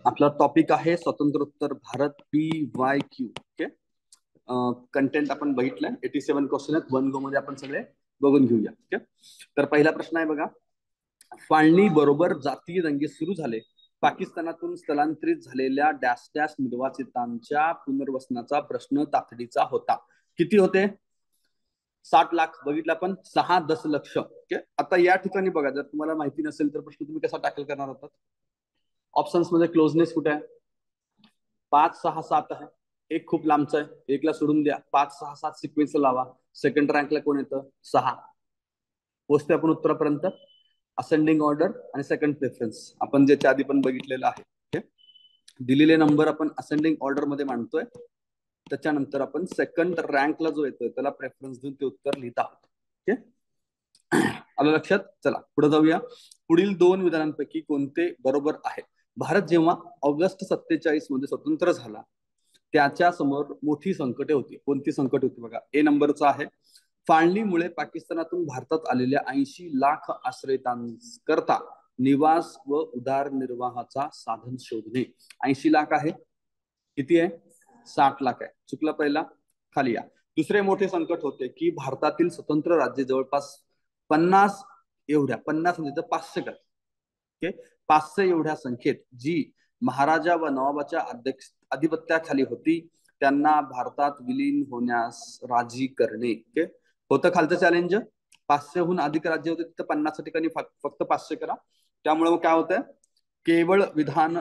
आपला टॉपिक आहे स्वतंत्रोत्तर Bharat PYQ. Okay. Content आपण बघितलंय. 87 क्वेश्चन आहेत. वन गो मध्ये आपण सगळे बघून घेऊया. ओके. तर पहिला प्रश्न आहे बघा. फाळणी बरोबर जातीय दंगे सुरू झाले. पाकिस्तानातून स्थलांतरित झालेल्या डॅश डॅश निर्वासितांच्या पुनर्वसनाचा प्रश्न तातडीचा होता. किती होते? 60 लाख. बघितलं आपण 6 दशलक्ष. ओके. आता या ठिकाणी बघा, जर तुम्हाला माहिती नसेल तर प्रश्न तुम्ही कसा टॅकल करणार होता? ऑप्शन्स मध्ये क्लोजनेस कुठे आहे? 5, 6, 7 आहे. एक खूप लांबचं आहे, एकला सोडून द्या. 5, 6, 7 सिक्वेन्स लावा. सेकंड रँकला कोण येतं? 6. पोचते आपण उत्तरापर्यंत. असेंडिंग ऑर्डर आणि सेकंड प्रेफरन्स आपण ज्याच्या आधी पण बघितलेलं आहे. ओके. दिलेले नंबर आपण असेंडिंग ऑर्डर मध्ये मांडतोय. त्याच्यानंतर आपण सेकंड रँकला जो येतोय त्याला प्रेफरन्स देऊन ते उत्तर लिहित आहोत. ओके. आलं लक्षात? चला पुढे जाऊया. पुढील दोन विधानांपैकी कोणते बरोबर आहे? भारत जेव्हा ऑगस्ट 47 मध्ये स्वतंत्र झाला त्याच्या समोर मोठी संकटे होती. कोणती संकट होती बघा. ए नंबरचा आहे, फाळणीमुळे पाकिस्तानातून भारतात आलेल्या 80 लाख आश्रयितांकरता निवास व उदरनिर्वाहाचा साधन शोधणे. 80 लाख आहे. किती आहे? 60 लाख आहे. चुकला पहिला, खाली या. दुसरे मोठे संकट होते की भारतातील स्वतंत्र राज्य जवळपास 50 एवढ्या, 50 म्हणजे 500 कर, ओके, 500 एवढ्या संख्येत जी महाराजा व नवाबाच्या अधिपत्याखाली होती त्यांना भारतात विलीन होण्यास राजी करणे. ओके. होतं खालचं चॅलेंज. 500हून अधिक राज्य होते तिथं 50 ठिकाणी फक्त 500 करा. त्यामुळे काय होतंय? केवळ विधान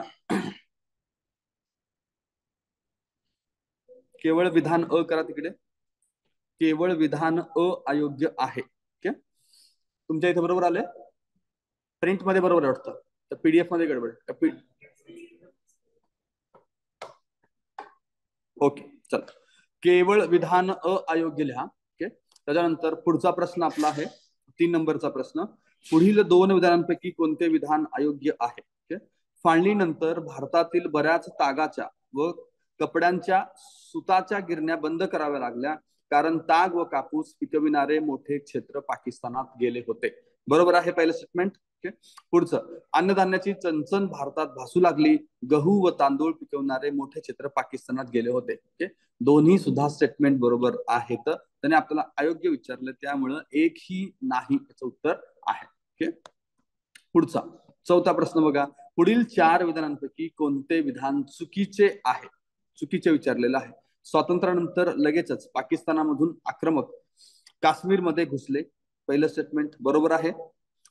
अ करा तिकडे. केवळ विधान अ अयोग्य आहे. ओके. तुमच्या इथे बरोबर आले? प्रिंट मध्ये बरोबर वाटतं, तर पीडीएफ मध्ये गडबड. ओके. चल, केवळ विधान अ अयोग्य लिहा. ओके. त्याच्यानंतर पुढचा प्रश्न आपला आहे 3 नंबरचा प्रश्न. पुढील दोन विधानांपैकी कोणते विधान अयोग्य आहे? ओके. फाळणीनंतर भारतातील बऱ्याच तागाच्या व कपड्यांच्या सुताच्या गिरण्या बंद कराव्या लागल्या कारण ताग व कापूस पिकविणारे मोठे क्षेत्र पाकिस्तानात गेले होते. बरोबर आहे पहिलं स्टेटमेंट. ओके. पुढचं, अन्नधान्याची चणचण भारतात भासू लागली. गहू व तांदूळ पिकवणारे मोठे क्षेत्र पाकिस्तानात गेले होते. ओके. दोन्ही सुद्धा स्टेटमेंट बरोबर आहेत. त्याने आपल्याला अयोग्य विचारलं त्यामुळं एकही नाही याचं उत्तर आहे. ओके. पुढचा चौथा प्रश्न बघा. पुढील 4 विधानांपैकी कोणते विधान चुकीचे आहे? चुकीचे विचारलेलं आहे. स्वातंत्र्यानंतर लगेचच पाकिस्तानामधून आक्रमक काश्मीरमध्ये घुसले. पहिलं स्टेटमेंट बरोबर आहे.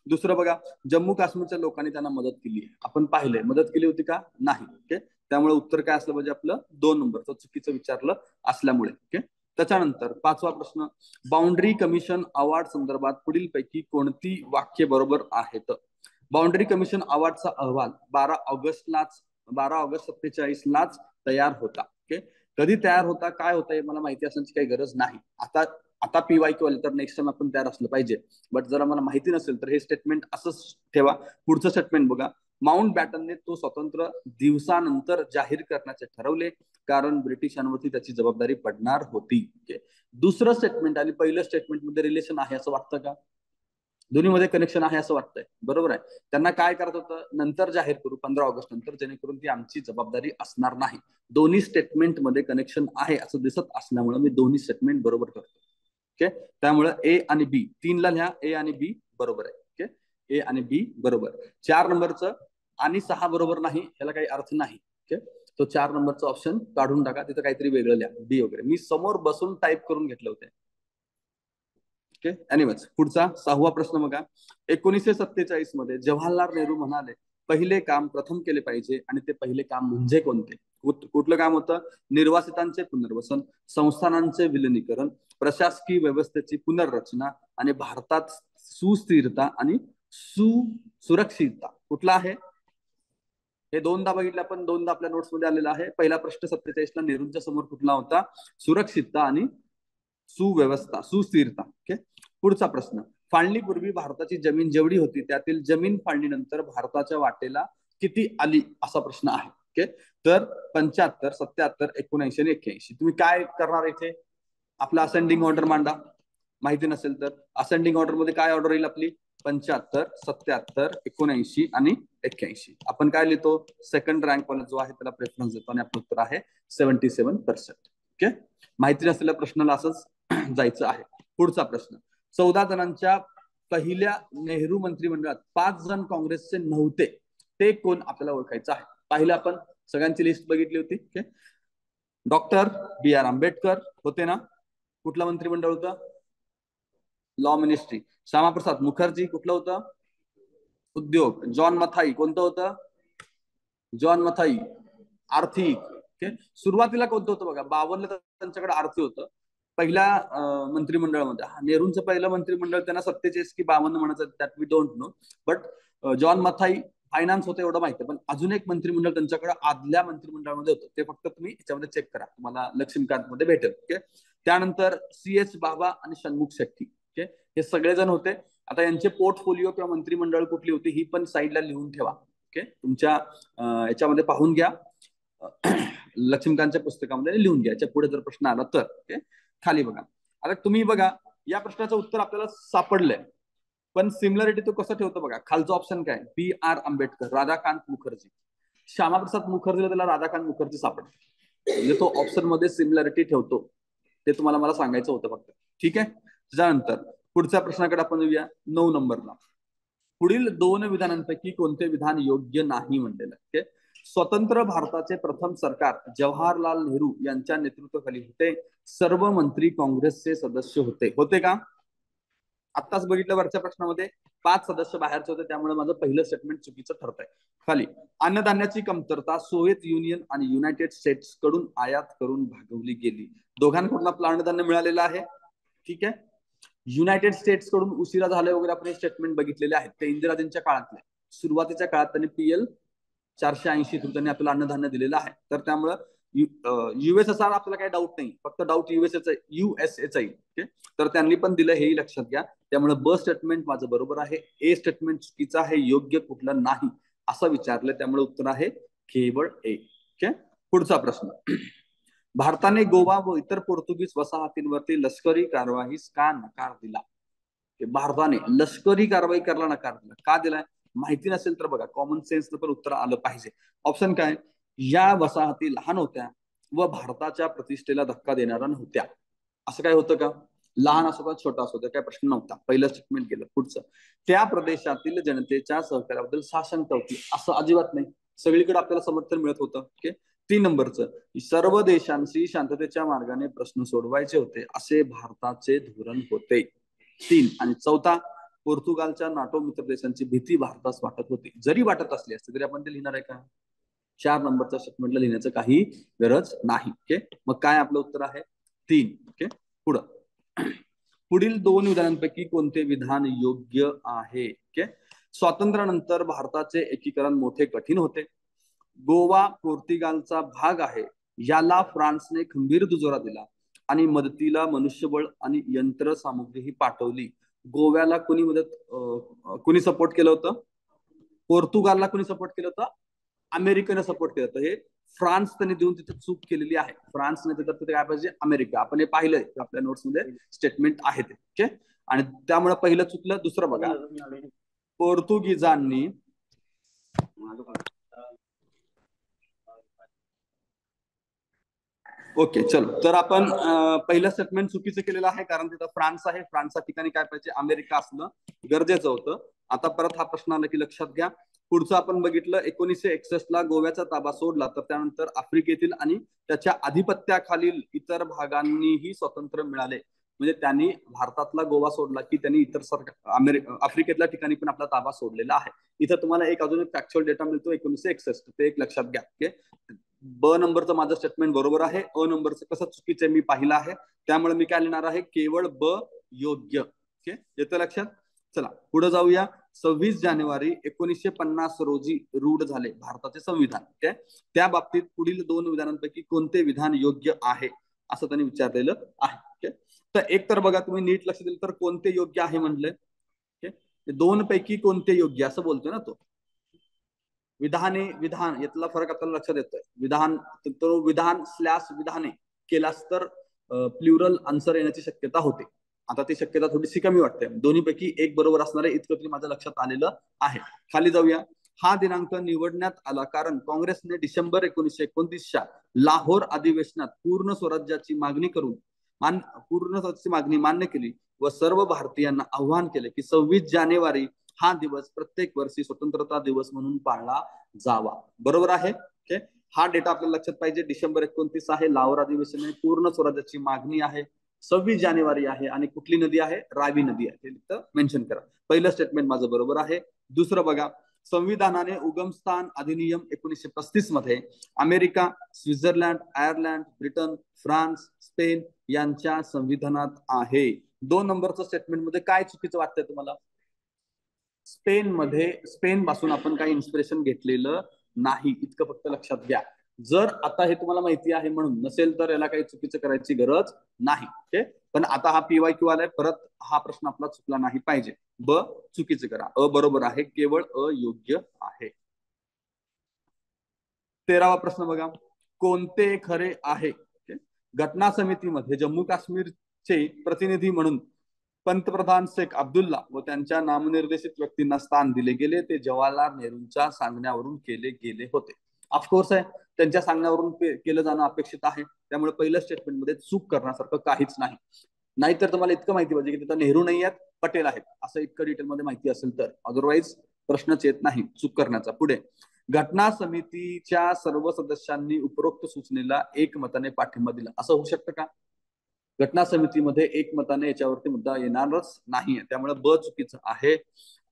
दुसरं बघा, जम्मू काश्मीरच्या लोकांनी त्यांना मदत केली. आपण पाहिलंय मदत केली होती का? नाही. ओके. त्यामुळे उत्तर काय असलं पाहिजे आपलं? 2 नंबरचं चुकीचं विचारलं असल्यामुळे. ओके. त्याच्यानंतर 5वा प्रश्न, बाउंड्री कमिशन अवॉर्ड संदर्भात पुढील पैकी कोणती वाक्य बरोबर आहेत? बाउंड्री कमिशन अवॉर्डचा अहवाल 12 ऑगस्ट 47 लाच तयार होता. ओके. कधी तयार होता, काय होता हे मला माहिती असण्याची काही गरज नाही. आता PYQ आले तर नेक्स्ट टाइम आपण तयार असलं पाहिजे. बट जर आम्हाला माहिती नसेल तर हे स्टेटमेंट असंच ठेवा. पुढचं स्टेटमेंट बघा. माउंट बॅटनने तो स्वतंत्र दिवसानंतर जाहीर करण्याचे ठरवले कारण ब्रिटिशांवरती त्याची जबाबदारी पडणार होती. ओके. दुसरं स्टेटमेंट आणि पहिलं स्टेटमेंट मध्ये रिलेशन आहे असं वाटतं का? दोन्हीमध्ये कनेक्शन आहे असं वाटतंय. बरोबर आहे. त्यांना काय करत होतं? नंतर जाहीर करू 15 ऑगस्ट नंतर, जेणेकरून ती आमची जबाबदारी असणार नाही. दोन्ही स्टेटमेंट मध्ये कनेक्शन आहे असं दिसत असल्यामुळे मी दोन्ही स्टेटमेंट बरोबर करतो. ओके. त्यामुळे ए आणि बी 3 ला लिहा. ए आणि बी बरोबर आहे. ओके. ए आणि बी बरोबर. 4 नंबरचं आणि 6 बरोबर नाही, याला काही अर्थ नाही. ओके. तो 4 नंबरचा ऑप्शन काढून टाका. तिथं काहीतरी वेगळं लिहा, डी वगैरे. मी समोर बसून टाईप करून घेतले होते. ओके. एनिवेज, पुढचा 6वा प्रश्न बघा. 1947 मध्ये जवाहरलाल नेहरू म्हणाले पहिले काम प्रथम केले पाहिजे आणि ते पहिले काम म्हणजे कोणते? कुठलं काम होतं? निर्वासितांचे पुनर्वसन, संस्थानांचे विलिनीकरण, प्रशासकीय व्यवस्थेची पुनर्रचना आणि भारतात सुस्थिरता आणि सुरक्षितता. कुठला आहे? हे दोनदा बघितलं आपण, दोनदा आपल्या नोट्स मध्ये आलेला आहे. पहिला प्रश्न 47 ला नेहरूंच्या समोर कुठला होता? सुरक्षितता आणि सुव्यवस्था, सुस्थिरता. ओके. पुढचा प्रश्न, फाळणीपूर्वी भारताची जमीन जेवढी होती त्यातील जमीन फाळणीनंतर भारताच्या वाटेला किती आली असा प्रश्न आहे. ओके. तर 75, 77, 79 आणि 81. तुम्ही काय करणार इथे? आपला असेंडिंग ऑर्डर मांडा. माहिती नसेल तर असेंडिंग ऑर्डर मध्ये काय ऑर्डर येईल आपली? 75, 77, 79 आणि 81. आपण काय लिहितो, सेकंड रँक वाला जो आहे त्याला प्रेफरन्स देतो आणि आपलं उत्तर आहे 77%. ओके, माहिती नसलेल्या प्रश्नाला असंच जायचं आहे. पुढचा प्रश्न, 14 जणांच्या पहिल्या नेहरू मंत्रिमंडळात 5 जण काँग्रेसचे नव्हते, ते कोण आपल्याला ओळखायचं आहे. पाहिलं आपण सगळ्यांची लिस्ट बघितली होती. Okay, doctor B.R. आंबेडकर होते ना, कुठलं मंत्रिमंडळ होतं, लॉ मिनिस्ट्री. श्यामाप्रसाद मुखर्जी कुठलं होतं, उद्योग. जॉन मथाई कोणतं होतं, जॉन मथाई आर्थिक. ओके, सुरुवातीला कोणतं होतं बघा, 52 त्यांच्याकडे आर्थिक होतं पहिल्या मंत्रिमंडळामध्ये. नेहरूंचं पहिलं मंत्रिमंडळ त्यांना 47 की 52 म्हणायचं, that we don't know. But John Mathai finance होतं एवढं माहिती. पण अजून एक मंत्रिमंडळ त्यांच्याकडे आदल्या मंत्रिमंडळामध्ये होतं, ते फक्त तुम्ही याच्यामध्ये चेक करा, तुम्हाला लक्ष्मीकांत मध्ये भेटेल. ओके, त्यानंतर C.H. बाबा आणि षण्मुख शेट्टी. ओके, हे सगळेजण होते. आता यांचे पोर्टफोलिओ किंवा मंत्रिमंडळ कुठली होती ही पण साईडला लिहून ठेवा. ओके, तुमच्या याच्यामध्ये पाहून घ्या, लक्ष्मीकांतच्या पुस्तकामध्ये लिहून घ्या. याच्या पुढे जर प्रश्न आला तर. ओके, खाली बघा. आता तुम्ही बघा, या प्रश्नाचं उत्तर आपल्याला सापडलंय, पण सिमिलरिटी तो कसं ठेवतो बघा. खालचं ऑप्शन काय, B.R. आंबेडकर, राधाकांत मुखर्जी. श्यामाप्रसाद मुखर्जीला त्याला राधाकांत मुखर्जी सापडते, म्हणजे तो ऑप्शन मध्ये सिमिलरिटी ठेवतो. ते तुम्हाला मला सांगायचं होतं फक्त. ठीक आहे, त्याच्यानंतर पुढच्या प्रश्नाकडे आपण येऊया, 9 नंबरला. पुढील 2 विधानांपैकी कोणते विधान योग्य नाही म्हणलेलं. ओके, स्वतंत्र भारताचे प्रथम सरकार जवाहरलाल नेहरू यांच्या नेतृत्वाखाली होते. सर्व मंत्री काँग्रेसचे सदस्य होते. होते का, आत्ताच बघितलं वरच्या प्रश्नामध्ये 5 सदस्य बाहेरचे होते, त्यामुळे माझं पहिलं स्टेटमेंट चुकीचं ठरत आहे. खाली, अन्नधान्याची कमतरता सोव्हिएत युनियन आणि युनायटेड स्टेट्स कडून आयात करून भागवली गेली. दोघांकडून आपलं अन्नधान्य मिळालेलं आहे. ठीक आहे, युनायटेड स्टेट्स कडून उशिरा झाले वगैरे आपण हे स्टेटमेंट बघितलेले आहेत. ते इंदिराजींच्या काळातले. सुरुवातीच्या काळात त्यांनी PL 480 त्यांनी आपल्याला अन्नधान्य दिलेलं आहे. तर त्यामुळं USSR आपल्याला काही डाऊट नाही, फक्त डाऊट USAचा येईल. ओके, तर त्यांनी पण दिलं हेही लक्षात घ्या. त्यामुळे ब स्टेटमेंट माझं बरोबर आहे, ए स्टेटमेंट चुकीचं आहे, योग्य कुठलं नाही असं विचारलं, त्यामुळे उत्तर आहे केवळ ए. ओके, पुढचा प्रश्न, भारताने गोवा व इतर पोर्तुगीज वसाहतींवरती लष्करी कारवाईस का नकार दिला. भारताने लष्करी कारवाई करायला नकार दिला, का दिलाय माहिती नसेल तर बघा, कॉमन सेन्स पण उत्तर आलं पाहिजे. ऑप्शन काय, या वसाहती लहान होत्या व भारताच्या प्रतिष्ठेला धक्का देणाऱ्या नव्हत्या. असं काय होतं का, लहान असो का छोटा असो त्या काय प्रश्न नव्हता. पहिलं स्टेटमेंट गेलं. पुढचं, त्या प्रदेशातील जनतेच्या सहकार्याबद्दल साशंकता होती. असं अजिबात नाही, सगळीकडे आपल्याला समर्थन मिळत होतं. ओके, 3 नंबरचं, सर्व देशांशी शांततेच्या मार्गाने प्रश्न सोडवायचे होते असे भारताचे धोरण होते. 3 आणि चौथा, पोर्तुगालच्या नाटो मित्र देशांची भीती भारतास वाटत होती. जरी वाटत असली असते तरी आपण ते लिहिणार आहे का, 4 नंबरच्या स्टेटमेंटला लिहिण्याचं काही गरज नाही. ओके, मग काय आपलं उत्तर आहे 3. ओके, पुढं, पुढील 2 विधानांपैकी कोणते विधान योग्य आहे. ओके, स्वातंत्र्यानंतर भारताचे एकीकरण मोठे कठीण होते. गोवा पोर्तुगालचा भाग आहे, याला फ्रान्सने खंबीर दुजोरा दिला आणि मदतीला मनुष्यबळ आणि यंत्रसामुग्रीही पाठवली. गोव्याला कोणी सपोर्ट केलं होतं, पोर्तुगालला कोणी सपोर्ट केलं होतं, अमेरिकेने सपोर्ट केलं होतं. हे फ्रान्स त्यांनी देऊन तिथे चूक केलेली आहे. फ्रान्सने तिथे काय पाहिजे, अमेरिका. आपण हे पाहिलंय आपल्या नोट्स मध्ये स्टेटमेंट आहे ते. ओके, आणि त्यामुळे पहिलं चुकलं. दुसरं बघा, पोर्तुगीजांनी ओके, चलो तर आपण पहिलं स्टेटमेंट चुकीचं केलेलं आहे, कारण तिथं फ्रान्स आहे. फ्रान्सच्या ठिकाणी काय पाहिजे, अमेरिका असणं गरजेचं होतं. आता परत हा प्रश्न आला की लक्षात घ्या. पुढचं आपण बघितलं, 1961 ला गोव्याचा ताबा सोडला, तर त्यानंतर आफ्रिकेतील आणि त्याच्या आधिपत्याखालील इतर भागांनीही स्वातंत्र्य मिळाले. म्हणजे त्यांनी भारतातला गोवा सोडला की त्यांनी इतर आफ्रिकेतल्या ठिकाणी पण आपला ताबा सोडलेला आहे. इथं तुम्हाला अजून एक फॅक्च्युअल डेटा मिळतो 1961, ते एक लक्षात घ्या. ओके, ब नंबरचं माझं स्टेटमेंट बरोबर आहे, अ नंबरचं कसं चुकीचं मी पाहिलं आहे, त्यामुळे मी काय लिहिणार आहे, केवळ ब योग्य. ओके, येतं लक्षात. चला पुढे जाऊया. 26 जानेवारी 1950 रोजी रूढ झाले भारताचे संविधान. ओके, त्या बाबतीत पुढील 2 विधानांपैकी कोणते विधान योग्य आहे असं त्यांनी विचारलेलं आहे. ओके, तर एक तर बघा, तुम्ही नीट लक्ष दिलं तर कोणते योग्य आहे म्हणले. ओके, 2 पैकी कोणते योग्य असं बोलतोय ना तो. विधान यातला फरक आपल्याला लक्षात येतोय. विधान स्लॅश विधाने केलास तर प्लुरल आन्सर येण्याची शक्यता होते. आता ती शक्यता थोडीशी कमी वाटते. दोन्हीपैकी एक बरोबर असणार आहे इतकं तरी माझ्या लक्षात आलेलं आहे. खाली जाऊया. हा दिनांक निवडण्यात आला कारण काँग्रेसने डिसेंबर 1929च्या लाहोर अधिवेशनात पूर्ण स्वराज्याची मागणी करून पूर्ण स्वराज्याची मागणी मान्य केली व सर्व भारतीयांना आव्हान केले की 26 जानेवारी हा दिवस प्रत्येक वर्षी स्वतंत्रता दिवस म्हणून पाळला जावा. बरोबर आहे. हा डेटा आपल्याला लक्षात पाहिजे. डिसेंबर 29 आहे, लाहोर अधिवेशन आहे, पूर्ण स्वराज्याची मागणी आहे, 26 जानेवारी आहे आणि कुठली नदी आहे? रावी नदी आहे. ते मेन्शन करा. पहिलं स्टेटमेंट माझं बरोबर आहे. दुसरं बघा, संविधानाने उगमस्थान अधिनियम 1935 मध्ये America, Switzerland, Ireland, Britain, France, Spain यांच्या संविधानात आहे. 2 नंबरचं स्टेटमेंट मध्ये काय चुकीचं वाटतंय तुम्हाला? स्पेन पासून आपण काही इन्स्पिरेशन घेतलेलं नाही, इतकं फक्त लक्षात घ्या. जर आता हे तुम्हाला माहिती आहे म्हणून नसेल तर याला काही चुकीचं करायची गरज नाही. ओके, पण आता हा PYQ आलाय, परत हा प्रश्न आपला चुकला नाही पाहिजे. ब चुकीचं करा, अ बरोबर आहे, केवळ अ योग्य आहे. 13वा प्रश्न बघा, कोणते खरे आहे? घटना समितीमध्ये जम्मू काश्मीरचे प्रतिनिधी म्हणून पंतप्रधान शेख अब्दुल्ला व त्यांच्या नामनिर्देशित व्यक्तींना स्थान दिले गेले. ते जवाहरलाल नेहरूंच्या सांगण्यावरून केले गेले होते. ऑफकोर्स आहे, त्यांच्या सांगण्यावरून केलं जाणं अपेक्षित आहे. त्यामुळे पहिल्या स्टेटमेंट मध्ये चूक करण्यासारखं काहीच नाही. नाहीतर तुम्हाला इतकं माहिती पाहिजे की तिथं नेहरू नाही आहेत, पटेल आहेत, असं इतकं डिटेलमध्ये माहिती असेल तर. अदरवाईज प्रश्नच येत नाही चूक करण्याचा. पुढे, घटना समितीच्या सर्व सदस्यांनी उपरोक्त सूचनेला एकमताने पाठिंबा दिला. असं होऊ शकतं का? घटना समितीमध्ये एकमताने याच्यावरती मुद्दा येणारच नाहीये. त्यामुळे ब चुकीचं आहे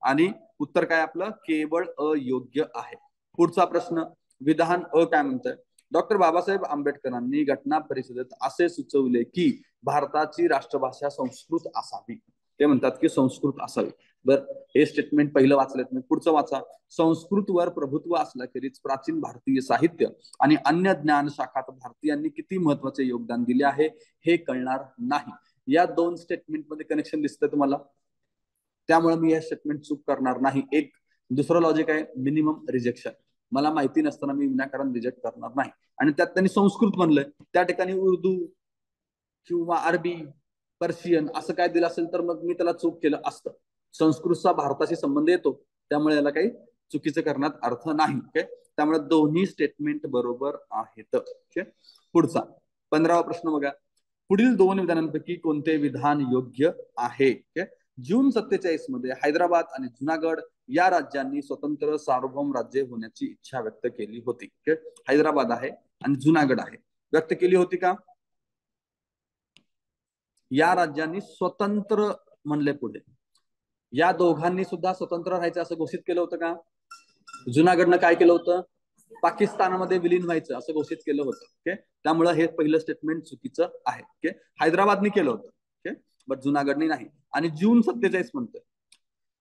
आणि उत्तर काय आपलं? केवळ अयोग्य आहे. पुढचा प्रश्न, विधान अ काय म्हणतंय? डॉक्टर बाबासाहेब आंबेडकरांनी घटना परिषदेत असे सुचवले की भारताची राष्ट्रभाषा संस्कृत असावी. ते म्हणतात की संस्कृत असावी. बर, हे स्टेटमेंट पहिलं वाचलं तुम्ही. पुढचं वाचा. संस्कृतवर प्रभुत्व असल्याखेरीज प्राचीन भारतीय साहित्य आणि अन्य ज्ञान शाखात भारतीयांनी किती महत्वाचे योगदान दिले आहे हे कळणार नाही. या 2 स्टेटमेंट मध्ये कनेक्शन दिसतंय तुम्हाला, त्यामुळे मी हे स्टेटमेंट चूक करणार नाही. एक दुसरं लॉजिक आहे, मिनिमम रिजेक्शन. मला माहिती नसताना मी विनाकारण रिजेक्ट करणार नाही. आणि त्यात त्यांनी संस्कृत म्हणलंय, त्या ठिकाणी उर्दू किंवा अरबी, पर्शियन असं काय दिलं असेल तर मग मी त्याला चूक केलं असतं. संस्कृतचा भारताशी संबंध येतो, त्यामुळे याला काही चुकीचं करण्यात अर्थ नाही. ओके, त्यामुळे दोन्ही स्टेटमेंट बरोबर आहेत. ओके, पुढचा 15वा प्रश्न बघा, पुढील 2 विधानांपैकी कोणते विधान योग्य आहे? जून 47 मध्ये हैदराबाद आणि जुनागड या राज्यांनी स्वतंत्र सार्वभौम राज्य होण्याची इच्छा व्यक्त केली होती. हैदराबाद आहे आणि जुनागड आहे, व्यक्त केली होती का? या राज्यांनी स्वतंत्र म्हणले. पुढे, या दोघांनी सुद्धा स्वतंत्र राहायचं असं घोषित केलं होतं का? जुनागडनं काय केलं होतं? पाकिस्तानमध्ये विलीन व्हायचं असं घोषित केलं होतं. ओके, त्यामुळे हे पहिलं स्टेटमेंट चुकीचं आहे. ओके, हैदराबादने केलं होतं, ओके, बट जुनागडने नाही. आणि जून 47 म्हणतोय,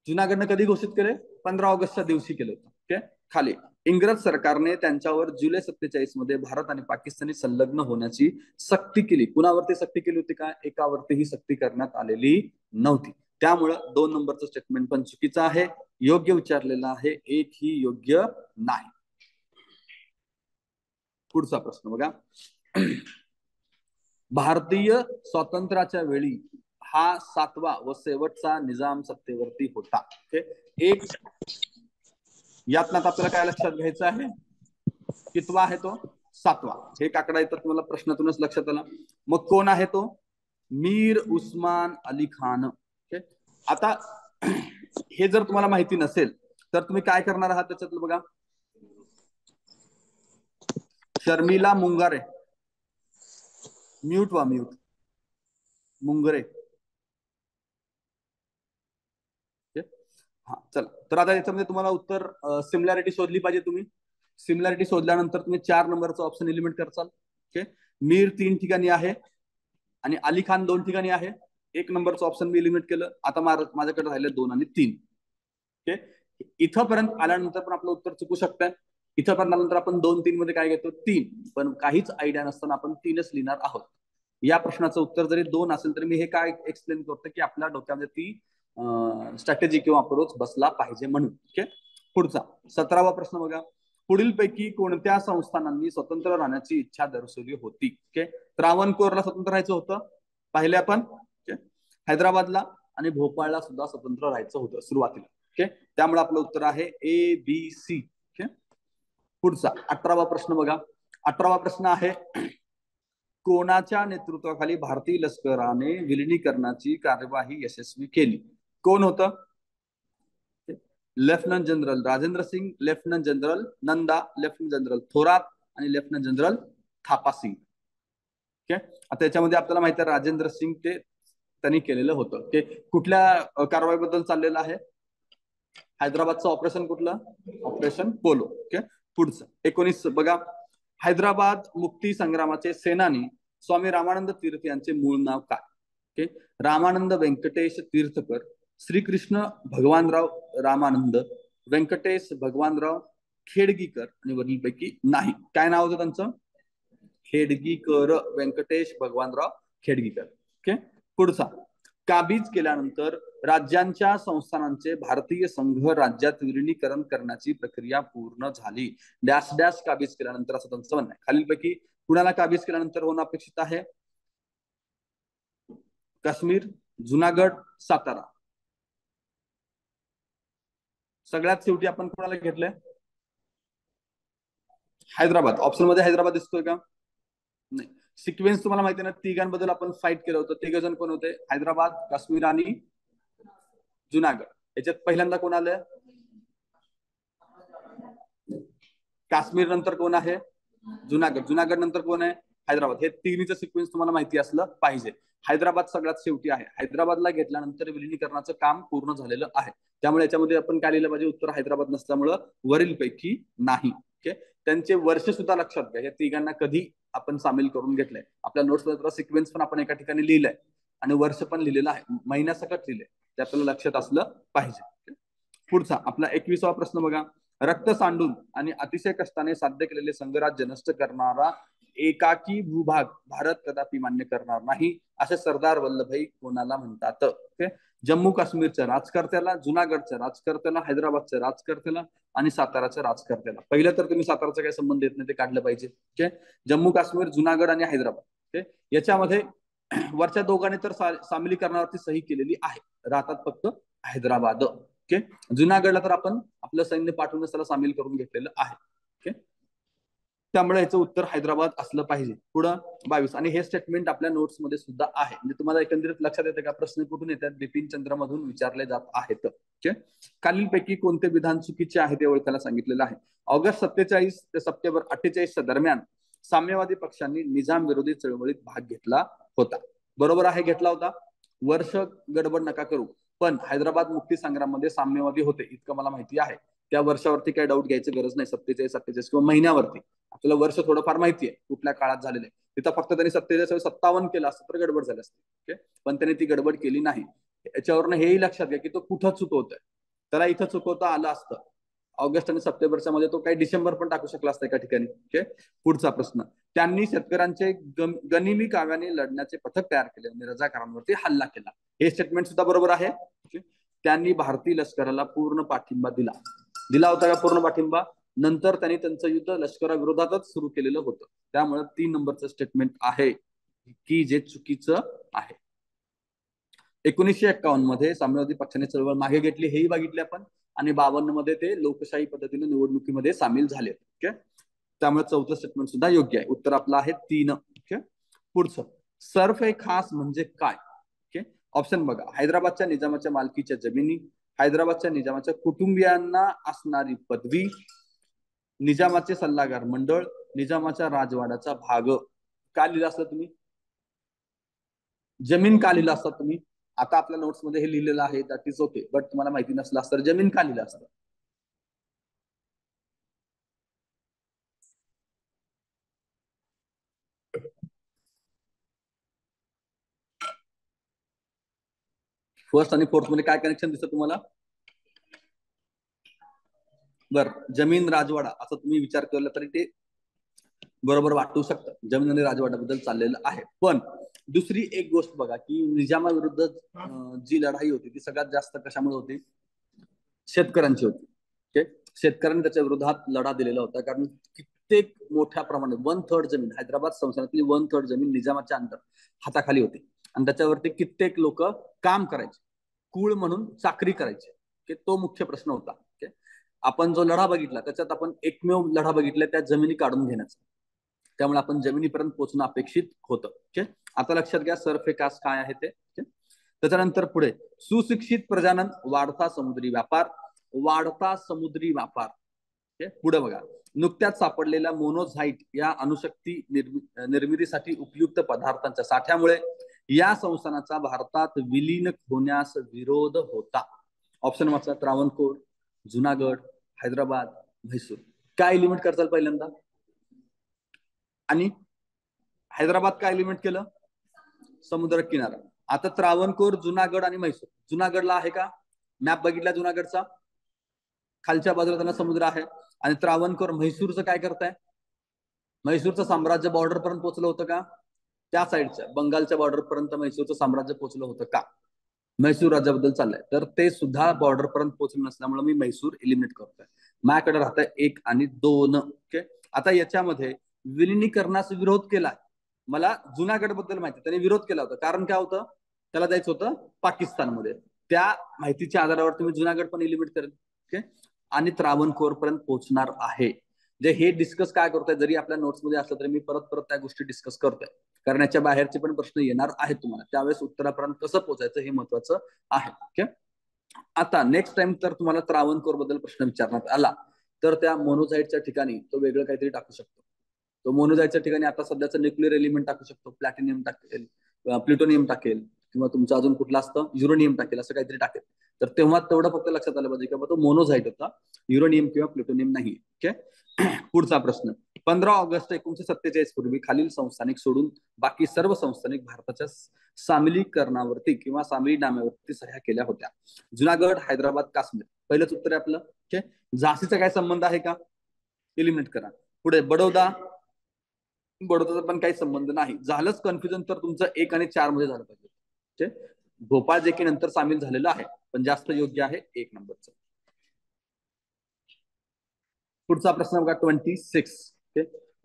जुनागडनं कधी घोषित केले? 15 ऑगस्टच्या दिवशी केलं होतं. ओके, खाली, इंग्रज सरकारने त्यांच्यावर जुलै 47 मध्ये भारत आणि पाकिस्तानी संलग्न होण्याची सक्ती केली. कुणावरती सक्ती केली होती का? एकावरती ही सक्ती करण्यात आलेली नव्हती. त्यामुळं 2 नंबरचं स्टेटमेंट पण चुकीचं आहे. योग्य विचारलेलं आहे, एक ही योग्य नाही. पुढचा प्रश्न बघा, भारतीय स्वातंत्र्याच्या वेळी हा 7वा व शेवटचा निजाम सत्तेवरती होता. एक यातनं आपल्याला काय लक्षात घ्यायचं आहे? कितवा आहे तो? 7वा. हे काकडा येतात तुम्हाला प्रश्नातूनच लक्षात आला. मग कोण आहे तो? मीर उस्मान अली खान. आता हे जर तुम्हाला माहिती नसेल तर तुम्ही काय करणार आहात त्याच्यातलं बघा, शर्मिला मुंगारे, म्यूट व्हा, म्यूट, मुंगरे. हा, चला, तर आता याच्यामध्ये तुम्हाला उत्तर सिमिलॅरिटी शोधली पाहिजे तुम्ही. सिमिलॅरिटी शोधल्यानंतर तुम्ही 4 नंबरचा ऑप्शन एलिमिनेट करचाल. ओके, मीर 3 ठिकाणी आहे आणि अली खान 2 ठिकाणी आहे. 1 नंबरचं ऑप्शन मी एलिमिनेट केलं. आता माझ्याकडे राहिले 2 आणि 3. ओके, इथंपर्यंत आल्यानंतर पण आपलं उत्तर चुकू शकतंय. इथंपर्यंत आल्यानंतर आपण 2-3 मध्ये काय घेतो? 3. पण काहीच आयडिया नसताना आपण 3च लिहिणार आहोत. या प्रश्नाचं उत्तर जरी 2 असेल तरी मी हे काय एक्सप्लेन करतो की आपल्या डोक्यामध्ये ती स्ट्रॅटेजी किंवा अप्रोच बसला पाहिजे म्हणून. ओके, पुढचा 17वा प्रश्न बघा, पुढील पैकी कोणत्या संस्थानांनी स्वतंत्र राहण्याची इच्छा दर्शवली होती? ओके, त्रावणकोरला स्वतंत्र राहायचं होतं, पाहिले आपण. ओके, हैदराबादला आणि भोपाळला सुद्धा स्वतंत्र राहायचं होतं सुरुवातीला. ओके, त्यामुळे आपलं उत्तर आहे ए बी सी. ओके, पुढचा 18वा प्रश्न बघा. 18वा प्रश्न आहे, कोणाच्या नेतृत्वाखाली भारतीय लष्कराने विलिनीकरणाची कार्यवाही यशस्वी केली? कोण होतं? Lieutenant general Rajendra Singh, lieutenant general Nanda, lieutenant general Thorat आणि lieutenant general Thapa Singh. Okay, आता याच्यामध्ये आपल्याला माहिती आहे राजेंद्र सिंग ते त्यांनी केलेलं होतं. ओके, कुठल्या कारवाईबद्दल चाललेलं आहे? हैदराबादचं ऑपरेशन कुठलं? Operation polo. ओके, पुढचं 19 बघा. हैदराबाद मुक्ती संग्रामाचे सेनानी स्वामी रामानंद तीर्थ यांचे मूळ नाव काय? ओके, रामानंद व्यंकटेश तीर्थकर, श्रीकृष्ण भगवानराव रामानंद, व्यंकटेश भगवानराव खेडगीकर आणि वरीलपैकी नाही. काय नाव होतं त्यांचं? खेडगीकर, व्यंकटेश भगवानराव खेडगीकर. ओके, पुढचा. काबीज केल्यानंतर राज्यांच्या संस्थानांचे भारतीय संघ राज्यात विलिनीकरण करण्याची प्रक्रिया पूर्ण झाली. डॅश डॅश काबीज केल्यानंतर असं त्यांचं म्हणणं आहे. खालीलपैकी कुणाला काबीज केल्यानंतर होणं अपेक्षित आहे? काश्मीर, जुनागड, सातारा. सगळ्यात शेवटी आपण कुणाला घेतलंय? हैदराबाद. ऑप्शन मध्ये हैदराबाद दिसतोय का? नाही. सिक्वेन्स तुम्हाला माहिती आहे ना, तिघांबद्दल आपण फाईट केलं होतं. तिघ जण कोण होते? हैदराबाद, काश्मीर आणि जुनागड. याच्यात पहिल्यांदा कोण आलं? काश्मीर नंतर कोण आहे? जुनागड. जुनागड नंतर कोण आहे? हैदराबाद. हे तिन्हीचं सिक्वेन्स तुम्हाला माहिती असलं पाहिजे. हैदराबाद सगळ्यात शेवटी आहे. हैदराबादला घेतल्यानंतर विलिनीकरणाचं काम पूर्ण झालेलं आहे. त्यामुळे याच्यामध्ये आपण काय लिहिलं पाहिजे? उत्तर हैदराबाद नसल्यामुळं वरील पैकी नाही. ओके, त्यांचे वर्ष सुद्धा लक्षात घ्या. या तिघांना कधी आपण सामील करून घेतलंय. आपल्या नोट्स मध्ये सिक्वेन्स पण आपण एका ठिकाणी लिहिलंय आणि वर्ष पण लिहिलेलं आहे, महिन्यासकट लिहिलंय. ते आपल्याला लक्षात असलं पाहिजे. पुढचा आपला 21वा प्रश्न बघा. रक्त सांडून आणि अतिशय कष्टाने साध्य केलेले संघराज्य नष्ट करणारा एकाकी भूभाग भारत कदापि मान्य करणार नाही, असे सरदार वल्लभभाई कोणाला म्हणतात? ओके, जम्मू काश्मीरच्या राजकर्त्याला, जुनागडच्या राजकर्त्याला, हैदराबादच्या राजकर्त्याला आणि साताराच्या राजकर्त्याला. पहिलं तर तुम्ही साताराचा काही संबंध येत नाही, ते काढलं पाहिजे. ओके, जम्मू काश्मीर, जुनागड आणि हैदराबाद. ओके, याच्यामध्ये वरच्या दोघांनी तर सामिलीकरणावरती सही केलेली आहे, राहतात फक्त हैदराबाद. ओके, जुनागडला तर आपण आपलं सैन्य पाठवूनच त्याला सामील करून घेतलेलं आहे. ओके, त्यामुळे याचं उत्तर हैदराबाद असलं पाहिजे. पुढं 22. आणि हे स्टेटमेंट आपल्या नोट्स मध्ये सुद्धा आहे. म्हणजे तुम्हाला एकंदरीत लक्षात येतं का प्रश्न कुठून येतात? बिपिन चंद्र मधून विचारले जात आहेत. ओके, खालीलपैकी कोणते विधान चुकीचे आहे ते ओळखायला सांगितलेलं आहे. ऑगस्ट 47 ते सप्टेंबर 48 दरम्यान साम्यवादी पक्षांनी निजाम विरोधी चळवळीत भाग घेतला होता. बरोबर आहे, घेतला होता. वर्ष गडबड नका करू, पण हैदराबाद मुक्ती संग्राममध्ये साम्यवादी होते इतकं मला माहिती आहे. त्या वर्षावरती काही डाऊट घ्यायची गरज नाही. 47 किंवा महिन्यावरती आपल्याला वर्ष थोडंफार माहिती आहे कुठल्या काळात झालेलं आहे. तिथं फक्त त्यांनी 47-57 केलं असतं तर गडबड झाली असते. ओके, पण त्यांनी ती गडबड केली नाही. याच्यावरनं हेही लक्षात घ्या की तो कुठं चुकवतोय. त्याला इथं चुकवता आलं असतं. ऑगस्ट आणि सप्टेंबरच्या मध्ये तो काही डिसेंबर पण टाकू शकला असता एका ठिकाणी. ओके, पुढचा प्रश्न. त्यांनी शेतकऱ्यांचे गनिमी काव्याने लढण्याचे पथक तयार केले आणि रजाकारांवरती हल्ला केला. हे स्टेटमेंट सुद्धा बरोबर आहे. त्यांनी भारतीय लष्कराला पूर्ण पाठिंबा दिला होता का? पूर्ण पाठिंबा. नंतर त्यांनी त्यांचं युद्ध लष्कराविरोधातच सुरू केलेलं होतं. त्यामुळे 3 नंबरचं स्टेटमेंट आहे की जे चुकीचं आहे. 1951 मध्ये साम्यवादी पक्षाने चळवळ मागे घेतली, हेही बघितले आपण. आणि 52 मध्ये ते लोकशाही पद्धतीने निवडणुकीमध्ये सामील झाले. ओके, त्यामुळे 4थं स्टेटमेंट सुद्धा योग्य आहे. उत्तर आपलं आहे 3. ओके, पुढचं. सर्फ ए खास म्हणजे काय? ओके, ऑप्शन बघा. हैदराबादच्या निजामाच्या मालकीच्या जमिनी, हैदराबादच्या निजामाच्या कुटुंबियांना असणारी पदवी, निजामाचे सल्लागार मंडळ, निजामाच्या राजवाड्याचा भाग. का लिहिलं असतं तुम्ही? जमीन का लिहिलं असतं तुम्ही? आता आपल्या नोट्स मध्ये हे लिहिलेलं आहे, दॅट इज ओके. बट तुम्हाला माहिती नसलं असतं जमीन का लिहिलं असतं? फर्स्ट आणि फोर्थ मध्ये काय कनेक्शन दिसतं तुम्हाला? बर, जमीन राजवाडा असं तुम्ही विचार केला तरी ते बरोबर वाटू शकतं. जमीन आणि राजवाड्याबद्दल चाललेलं आहे. पण दुसरी एक गोष्ट बघा की निजामाविरुद्ध जी लढाई होती ती सगळ्यात जास्त कशामुळे होती? शेतकऱ्यांची होती. ओके, शेतकऱ्यांनी त्याच्या विरोधात लढा दिलेला होता. कारण कित्येक मोठ्या प्रमाणात 1/3 जमीन, हैदराबाद संस्थानातली 1/3 जमीन निजामाच्या अंतर हाताखाली होती. आणि त्याच्यावरती कित्येक लोक काम करायचे, कुळ म्हणून चाकरी करायचे. तो मुख्य प्रश्न होता. आपण जो लढा बघितला त्याच्यात आपण एकमेव लढा बघितला त्या जमिनी काढून घेण्याचा. त्यामुळे आपण जमिनीपर्यंत पोहोचणं अपेक्षित होतं. आता लक्षात घ्या सरफेकास्ट काय आहे ते. त्याच्यानंतर पुढे सुशिक्षित प्रजनन, वाढता समुद्री व्यापार. वाढता समुद्री व्यापार. पुढे बघा, नुकत्याच सापडलेल्या मोनोझाईट या अणुशक्ती निर्मितीसाठी उपयुक्त पदार्थांच्या साठ्यामुळे या संस्थानाचा भारतात विलीन होण्यास विरोध होता. ऑप्शन वाचा, त्रावणकोर, जुनागड, हैदराबाद, म्हैसूर. काय एलिमेंट करताल पहिल्यांदा? आणि हैदराबाद काय एलिमेंट केलं? समुद्र किनारा. आता त्रावणकोर, जुनागड आणि म्हैसूर. जुनागडला आहे का? मॅप बघितला जुनागडचा? खालच्या बाजूला त्यांना समुद्र आहे. आणि त्रावणकोर म्हैसूरचं काय करताय? म्हैसूरचं साम्राज्य बॉर्डर पर्यंत पोहोचलं होतं का? त्या साईडच्या बंगालच्या बॉर्डर पर्यंत म्हैसूरचं साम्राज्य पोहोचलं होतं का? म्हैसूर राज्याबद्दल चाललंय. तर ते सुद्धा बॉर्डर पर्यंत पोहोचलं नसल्यामुळे मी म्हैसूर एलिमिनेट करतोय. माझ्याकडे राहतंय 1 आणि 2. ओके. आता याच्यामध्ये विलिनीकरणास विरोध केला. मला जुनागड बद्दल माहिती, त्याने विरोध केला होता. कारण काय होतं? त्याला जायचं होतं पाकिस्तानमध्ये. त्या माहितीच्या आधारावर तुम्ही जुनागड पण एलिमिनेट करेल. ओके. आणि त्रावणकोर पर्यंत पोहोचणार आहे. जे हे डिस्कस काय करतोय, जरी आपल्या नोट्समध्ये असलं तरी मी परत परत त्या गोष्टी डिस्कस करतोय, कारण याच्या बाहेरचे पण प्रश्न येणार आहेत तुम्हाला. त्यावेळेस उत्तरापर्यंत कसं पोहोचायचं हे महत्वाचं आहे. ओके. आता नेक्स्ट टाइम तर तुम्हाला त्रावणकोर बद्दल प्रश्न विचारण्यात आला तर त्या मोनोझाईटच्या ठिकाणी तो वेगळं काहीतरी टाकू शकतो. तो मोनोझाईटच्या ठिकाणी आता सध्याचं न्यूक्लिअर एलिमेंट टाकू शकतो, प्लॅटिनियम टाकेल, प्लुटोनियम टाकेल, किंवा तुमचं अजून कुठलं असतं युरोनियम टाकेल, असं काहीतरी टाकेल. तर तेव्हा तेवढं फक्त लक्षात आलं पाहिजे की तो मोनोझाईट होता, युरोनियम किंवा प्लुटोनियम नाही. ओके. पुढचा प्रश्न, 15 ऑगस्ट 1947 पूर्वी खालील संस्थानिक सोडून बाकी सर्व संस्थानिक भारताच्या सामिलीकरणावरती किंवा सामिलीनाम्यावरती सह्या केल्या होत्या. जुनागड, हैदराबाद, काश्मीर. पहिलंच उत्तर आहे आपलं. ओके. झाशीचा काय संबंध आहे का? एलिमिनेट करा. पुढे बडोदा, बडोदाचा पण काही संबंध नाही. झालंच कन्फ्युजन तर तुमचं 1 आणि 4 मध्ये झालं पाहिजे. भोपाळ जे की नंतर सामील झालेलं आहे, पण जास्त योग्य आहे 1 नंबरचं. पुढचा प्रश्न बघा 26.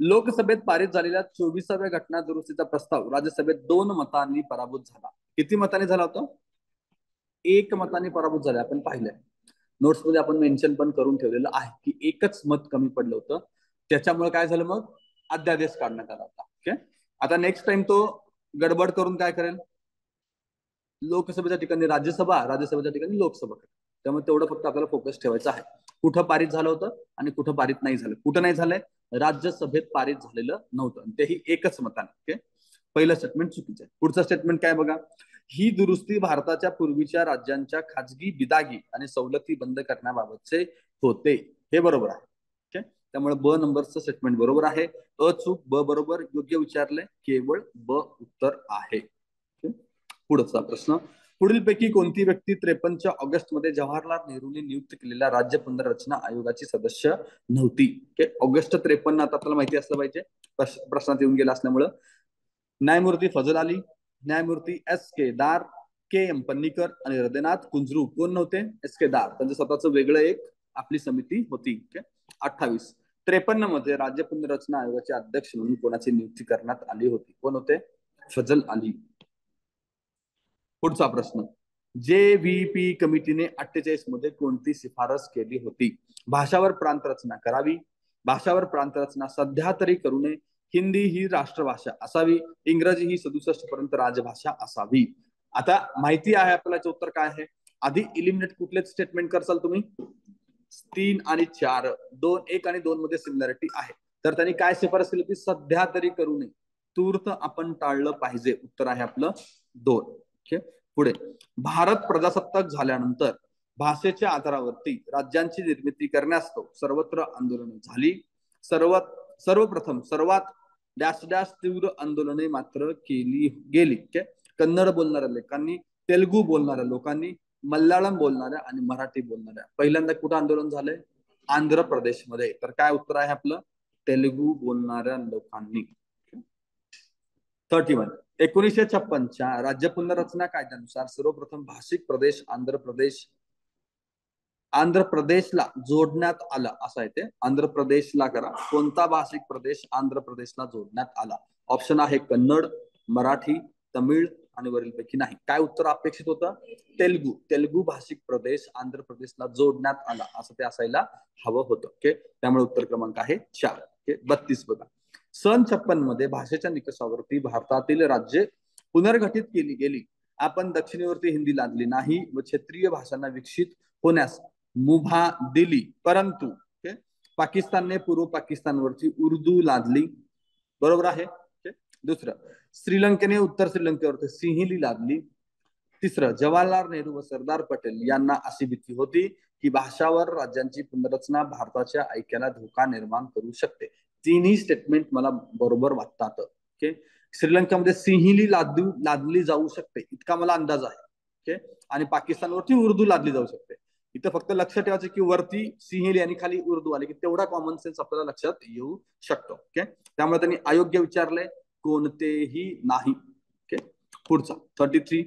लोकसभेत पारित झालेल्या 24व्या घटना दुरुस्तीचा प्रस्ताव राज्यसभेत 2 मतांनी पराभूत झाला. किती मतांनी झाला होता? 1 मतांनी पराभूत झाला. आपण पाहिलंय नोट्स मध्ये, आपण मेन्शन पण करून ठेवलेलं आहे की एकच मत कमी पडलं होतं. त्याच्यामुळे काय झालं, मग अध्यादेश काढण्यात आला होता. ओके. आता नेक्स्ट टाइम तो गडबड करून काय करेल, लोकसभेच्या ठिकाणी राज्यसभा, राज्यसभेच्या ठिकाणी लोकसभा. त्यामुळे तेवढं फक्त आपल्याला फोकस ठेवायचं आहे. कुठं पारित झालं होतं आणि कुठं पारित नाही झालं. कुठं नाही झालंय? राज्यसभेत पारित झालेलं नव्हतं, तेही एकच मताने. ओके. पहिलं स्टेटमेंट चुकीचं आहे. पुढचं स्टेटमेंट काय बघा, ही दुरुस्ती भारताच्या पूर्वीच्या राज्यांच्या खाजगी बिदागी आणि सवलती बंद करण्याबाबतचे होते. हे बरोबर आहे. ओके. त्यामुळे ब नंबरचं स्टेटमेंट बरोबर आहे. अचूक, ब बरोबर, योग्य विचारले, केवळ ब उत्तर आहे. पुढचा प्रश्न, पुढीलपैकी कोणती व्यक्ती 53 ऑगस्ट मध्ये जवाहरलाल नेहरूंनी नियुक्त केलेल्या राज्य पुनर्रचना आयोगाची सदस्य नव्हती? ऑगस्ट 53 आता आपल्याला माहिती असलं पाहिजे, प्रश्नात येऊन गेला असल्यामुळं. न्यायमूर्ती फजल अली, न्यायमूर्ती S.K. दार, K.M. पन्नीकर आणि हृदयनाथ कुंजरू कोण नव्हते? S.K. दार. त्यांचं स्वतःचं वेगळं एक आपली समिती होती. 28. 53 मध्ये राज्य पुनर्रचना आयोगाचे अध्यक्ष म्हणून कोणाची नियुक्ती करण्यात आली होती? कोण होते? फजल अली. पुढचा प्रश्न, JVP कमिटीने 48 मध्ये कोणती शिफारस केली होती? भाषावर प्रांत रचना करावी, भाषावर प्रांत रचना सध्या तरी करू नये, हिंदी ही राष्ट्रभाषा असावी, इंग्रजी ही 67 पर्यंत राजभाषा असावी. आता माहिती आहे आपल्याला उत्तर काय आहे. आधी इलिमिनेट कुठले स्टेटमेंट करसाल तुम्ही? 3 आणि 4, 2, 1 आणि 2 मध्ये सिमिलॅरिटी आहे. तर त्यांनी काय शिफारस केली होती? सध्या तरी करू नये, तूर्त आपण टाळलं पाहिजे. उत्तर आहे आपलं 2. ओके. पुढे, भारत प्रजासत्ताक झाल्यानंतर भाषेच्या आधारावरती राज्यांची निर्मिती करण्यास सर्वत्र आंदोलने झाली. सर्वप्रथम सर्वात डॅश डॅश तीव्र आंदोलने मात्र केली गेली. कन्नड बोलणाऱ्या लोकांनी, तेलुगू बोलणाऱ्या लोकांनी, मल्याळम बोलणाऱ्या आणि मराठी बोलणाऱ्या. पहिल्यांदा कुठं आंदोलन झालंय? आंध्र प्रदेशमध्ये. तर काय उत्तर आहे आपलं? तेलुगू बोलणाऱ्या लोकांनी. 31. 1956च्या राज्य पुनर्रचना कायद्यानुसार सर्वप्रथम भाषिक प्रदेश आंध्र प्रदेशला जोडण्यात आला. असं आहे ते. आंध्र प्रदेशला करा. कोणता भाषिक प्रदेश आंध्र प्रदेशला जोडण्यात आला? ऑप्शन आहे कन्नड, मराठी, तमिळ आणि वरीलपैकी नाही. काय उत्तर अपेक्षित होतं? तेलुगू भाषिक प्रदेश आंध्र प्रदेशला जोडण्यात आला असं ते असायला हवं होतं. ओके, त्यामुळे उत्तर क्रमांक आहे 4. ओके, 32 बघा. सन 56 मध्ये भाषेच्या निकषावरती भारतातील राज्ये पुनर्गठित केली गेली. आपण दक्षिणेवरती हिंदी लादली नाही व क्षेत्रीय भाषांना विकसित होण्यास मुभा दिली, परंतु पाकिस्तानने पूर्व पाकिस्तानवरती उर्दू लादली. बरोबर आहे. दुसरं, श्रीलंकेने उत्तर श्रीलंकेवरती सिंहली लादली. तिसरं, जवाहरलाल नेहरू व सरदार पटेल यांना अशी भीती होती की भाषावर राज्यांची पुनर्रचना भारताच्या ऐक्याला धोका निर्माण करू शकते. तिन्ही स्टेटमेंट मला बरोबर वाटतात. ओके, श्रीलंकेमध्ये सिंहली लादली जाऊ शकते इतका मला अंदाज आहे. ओके, आणि पाकिस्तानवरती उर्दू लादली जाऊ शकते. इथं फक्त लक्षात ठेवायचं की वरती सिंहली आणि खाली उर्दू आले की तेवढा कॉमन सेन्स आपल्याला लक्षात येऊ शकतो. ओके, त्यामुळे त्यांनी अयोग्य विचारले, कोणतेही नाही. ओके, पुढचा 33.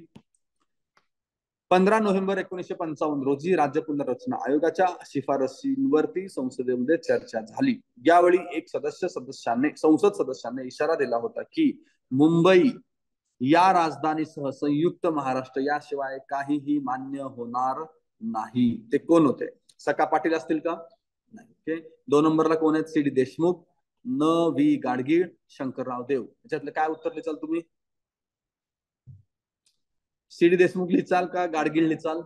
15 नोव्हेंबर 1955 रोजी राज्य पुनर्रचना आयोगाच्या शिफारशींवरती संसदेमध्ये चर्चा झाली. यावेळी एक संसद सदस्याने इशारा दिला होता की मुंबई या राजधानीसह संयुक्त महाराष्ट्र याशिवाय काहीही मान्य होणार नाही. ते कोण होते? सखा पाटील असतील का? नाही. ओके, 2 नंबरला कोण आहेत? सी डी देशमुख, न व्ही गाडगीळ, शंकरराव देव. याच्यातलं काय उत्तर लिहाल तुम्ही? सी डी देशमुख लिहाल का गाडगीळ लिहाल?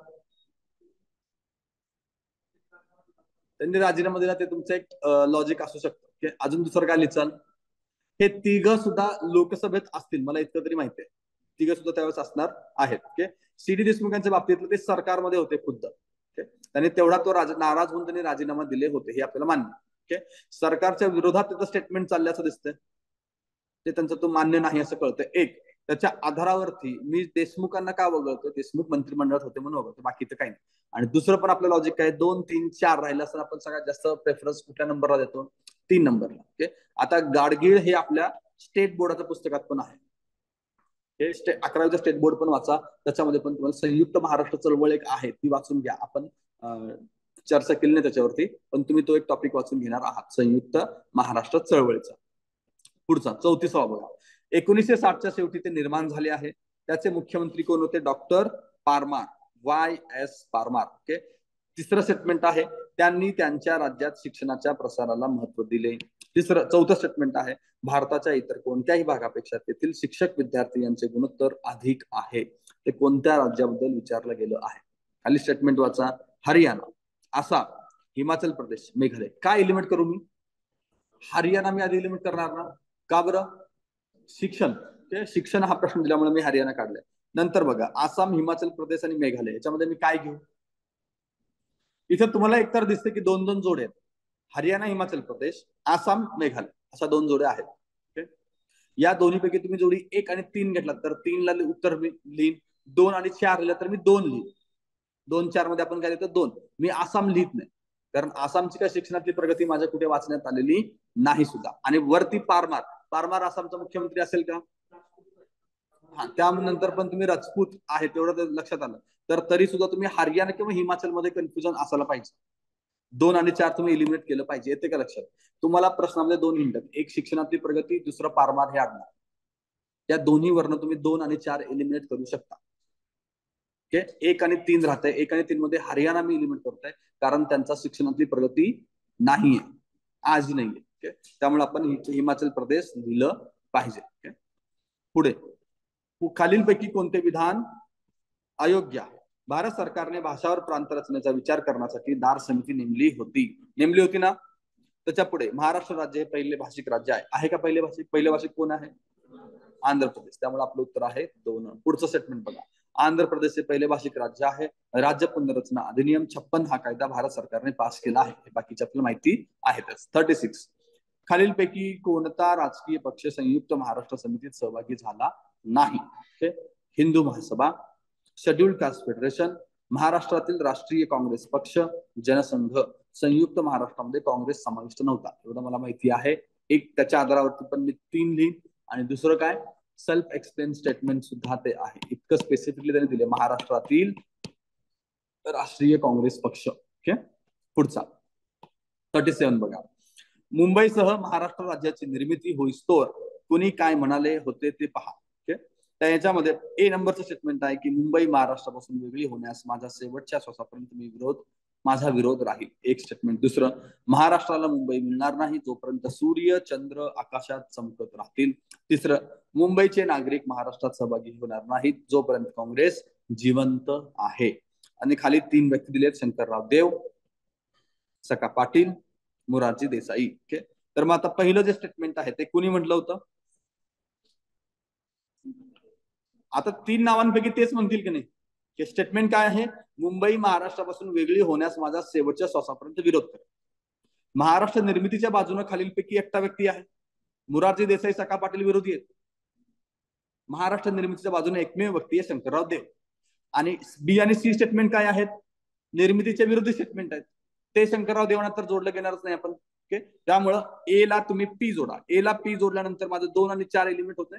त्यांनी राजीनामा दिला ते तुमचं एक लॉजिक असू शकतं. अजून दुसरं काय लिहाल? हे तिघ सुद्धा लोकसभेत असतील, मला इतकं तरी माहिती आहे. तिघ सुद्धा त्यावेळेस असणार आहेत. ओके, सी डी देशमुखांच्या बाबतीत ते सरकारमध्ये होते खुद्द. ओके, त्यांनी तेवढा तो नाराज होऊन त्यांनी राजीनामा दिले होते हे आपल्याला मान्य. ओके, सरकारच्या विरोधात त्याचं स्टेटमेंट चालल्याचं दिसतंय, ते त्यांचं तो मान्य नाही असं कळतं. एक, त्याच्या आधारावरती मी देशमुखांना का वगळतो? देशमुख मंत्रिमंडळात होते म्हणून वगळतो, बाकीचं काही नाही. आणि दुसरं पण आपलं लॉजिक काय, 2, 3, 4 राहिलं असं आपण सगळ्यात जास्त प्रेफरन्स कुठल्या नंबरला देतो? 3 नंबरला. ओके, आता गाडगीळ हे आपल्या स्टेट बोर्डाच्या पुस्तकात पण आहे. हे 11वीचं स्टेट बोर्ड पण वाचा, त्याच्यामध्ये पण तुम्हाला संयुक्त महाराष्ट्र चळवळ एक आहे ती वाचून घ्या. आपण चर्चा केली नाही त्याच्यावरती, पण तुम्ही तो एक टॉपिक वाचून घेणार आहात, संयुक्त महाराष्ट्र चळवळीचा. पुढचा 34वा बघा. 1960च्या शेवटी ते निर्माण झाले आहे. त्याचे मुख्यमंत्री कोण होते? Doctor Parmar, YS Parmar. Okay, तिसरं स्टेटमेंट आहे, त्यांनी त्यांच्या राज्यात शिक्षणाच्या प्रसाराला महत्व दिले. चौथं स्टेटमेंट आहे, भारताच्या इतर कोणत्याही भागापेक्षा तेथील शिक्षक विद्यार्थी यांचे गुणोत्तर अधिक आहे. ते कोणत्या राज्याबद्दल विचारलं गेलं आहे? खाली स्टेटमेंट वाचा. हरियाणा, आसाम, हिमाचल प्रदेश, मेघालय. काय एलिमेंट करू मी? हरियाणा मी आधी एलिमेंट करणार ना. का बरं? शिक्षण. शिक्षण हा प्रश्न दिल्यामुळे मी हरियाणा काढलाय. नंतर बघा, आसाम, हिमाचल प्रदेश आणि मेघालय याच्यामध्ये मी काय घेऊ? इथं तुम्हाला एकतर दिसते की 2-2 जोडे आहेत. हरियाणा, हिमाचल प्रदेश, आसाम, मेघालय अशा 2 जोड्या आहेत. ओके, या दोन्हीपैकी तुम्ही जोडी 1 आणि 3 घेतलात तर 3 ला उत्तर मी लिहीन, 2 आणि 4 लिहिलं तर मी 2 लिहीन. 2-4 मध्ये आपण काय लिहितो? 2. मी आसाम लिहित नाही, कारण आसामची काय शिक्षणातली प्रगती माझ्या कुठे वाचण्यात आलेली नाही सुद्धा. आणि वरती पारमार आसामचा मुख्यमंत्री असेल का? हा, त्यानंतर पण तुम्ही राजपूत आहे तेवढं लक्षात आलं तर तरी सुद्धा तुम्ही हरियाणा किंवा हिमाचल मध्ये कन्फ्युजन असायला पाहिजे. 2 आणि 4 तुम्ही एलिमिनेट केलं पाहिजे. येते का लक्षात? तुम्हाला प्रश्नामध्ये 2 हिंट, एक शिक्षणातली प्रगती, दुसरं पारमार हे आडनाव. त्या दोन्ही वर्ण तुम्ही 2 आणि 4 एलिमिनेट करू शकता. ओके, 1 आणि 3 राहतंय. 1 आणि 3 मध्ये हरियाणा मी एलिमिनेट करतोय कारण त्यांचा शिक्षणातली प्रगती नाहीये, आजही नाहीये. ओके, त्यामुळे आपण हिमाचल प्रदेश लिहिलं पाहिजे. ओके, पुढे, खालीलपैकी कोणते विधान अयोग्य आहे? भारत सरकारने भाषावर प्रांत रचनेचा विचार करण्यासाठी दार समिती नेमली होती ना. त्याच्या पुढे, महाराष्ट्र राज्य हे पहिले भाषिक राज्य आहे का? पहिले भाषिक कोण आहे? आंध्र प्रदेश. त्यामुळे आपलं उत्तर आहे 2. पुढचं स्टेटमेंट बघा. आंध्र प्रदेशचे पहिले भाषिक राज्य आहे. राज्य पुनर्रचना अधिनियम 56 हा कायदा भारत सरकारने पास केला आहे. बाकीची आपल्याला माहिती आहेतच. 36. खालीलपैकी कोणता राजकीय पक्ष संयुक्त महाराष्ट्र समितीत सहभागी झाला नाही? Hindu Mahasabha, scheduled caste federation, महाराष्ट्रातील राष्ट्रीय काँग्रेस पक्ष, जनसंघ. संयुक्त महाराष्ट्रामध्ये काँग्रेस समाविष्ट नव्हता, एवढं मला माहिती आहे. एक, त्याच्या आधारावरती पण मी 3 लिहिन. आणि दुसरं काय, सेल्फ एक्सप्लेन स्टेटमेंट सुद्धा ते आहे. इतकं स्पेसिफिकली त्यांनी दिले, महाराष्ट्रातील राष्ट्रीय काँग्रेस पक्ष. ओके, पुढचा 37 बघा. मुंबईसह महाराष्ट्र राज्याची निर्मिती होईस्तोवर कुणी काय म्हणाले होते ते पहा. ओके, तर याच्यामध्ये ए नंबरचं स्टेटमेंट आहे की मुंबई महाराष्ट्रापासून वेगळी होण्यास माझा शेवटच्या श्वासापर्यंत माझा विरोध राहील. एक स्टेटमेंट. दुसरं, महाराष्ट्राला मुंबई मिळणार नाही जोपर्यंत सूर्य चंद्र आकाशात चमकत राहतील. तिसरं, मुंबईचे नागरिक महाराष्ट्रात सहभागी होणार नाहीत जोपर्यंत काँग्रेस जिवंत आहे. आणि खाली 3 व्यक्ती दिलेत, शंकरराव देव, सखा पाटील, मोरारजी देसाई. ओके. तर मग आता पहिलं जे स्टेटमेंट आहे ते कुणी म्हटलं होतं? आता 3 नावांपैकी तेच म्हणतील की नाही? स्टेटमेंट काय आहे? मुंबई महाराष्ट्रापासून वेगळी होण्यास माझा शेवटच्या श्वासापर्यंत विरोध करेल. महाराष्ट्र निर्मितीच्या बाजूने खालीलपैकी एकटा व्यक्ती आहे. मोरारजी देसाई, सखा पाटील विरोधी आहेत. महाराष्ट्र निर्मितीच्या बाजूने एकमेव व्यक्ती आहे शंकरराव देव. आणि बी आणि सी स्टेटमेंट काय आहेत? निर्मितीच्या विरोधी स्टेटमेंट आहेत. ते शंकरराव देवांना तर जोडलं घेणारच नाही आपण. ओके. त्यामुळं ए ला तुम्ही पी जोडा. ए ला पी जोडल्यानंतर माझं 2 आणि 4 एलिमेंट होते.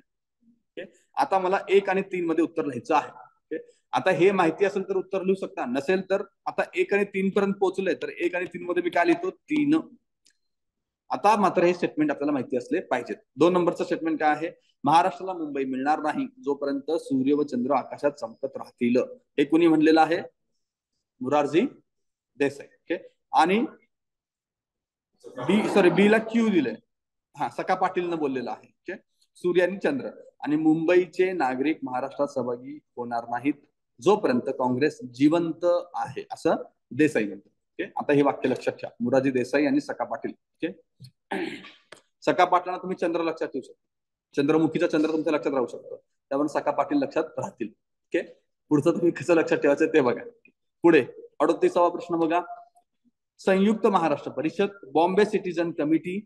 आता मला 1 आणि 3 मध्ये उत्तर लिहायचं आहे. आता हे माहिती असेल तर उत्तर लिहू शकता, नसेल तर आता 1 आणि 3 पर्यंत पोहोचले तर 1 आणि 3 मध्ये मी काय लिहितो? 3. आता मात्र हे स्टेटमेंट आपल्याला माहिती असले पाहिजेत. 2 नंबरचं स्टेटमेंट काय आहे? महाराष्ट्राला मुंबई मिळणार नाही जोपर्यंत सूर्य व चंद्र आकाशात चमकत राहतील. हे कुणी म्हणलेलं आहे? मोरारजी देसाई. ओके. आणि बी ला क्यू दिलंय. हा, सखा पाटीलनं बोललेलं आहे. ओके. सूर्य आणि चंद्र. आणि मुंबईचे नागरिक महाराष्ट्रात सहभागी होणार नाहीत जोपर्यंत काँग्रेस जिवंत आहे, असं देसाई म्हणतो. ओके. आता हे वाक्य लक्षात ठेवा, मोरारजी देसाई आणि सखा पाटील. ओके. सखा पाटलांना तुम्ही चंद्र लक्षात ठेवू शकता. चंद्रमुखीचा चंद्र तुमच्या लक्षात राहू शकतो. त्यावर सखा पाटील लक्षात राहतील. ओके. पुढचं तुम्ही कसं लक्षात ठेवायचं ते बघा. पुढे 38वा प्रश्न बघा. संयुक्त महाराष्ट्र परिषद, बॉम्बे सिटीजन कमिटी,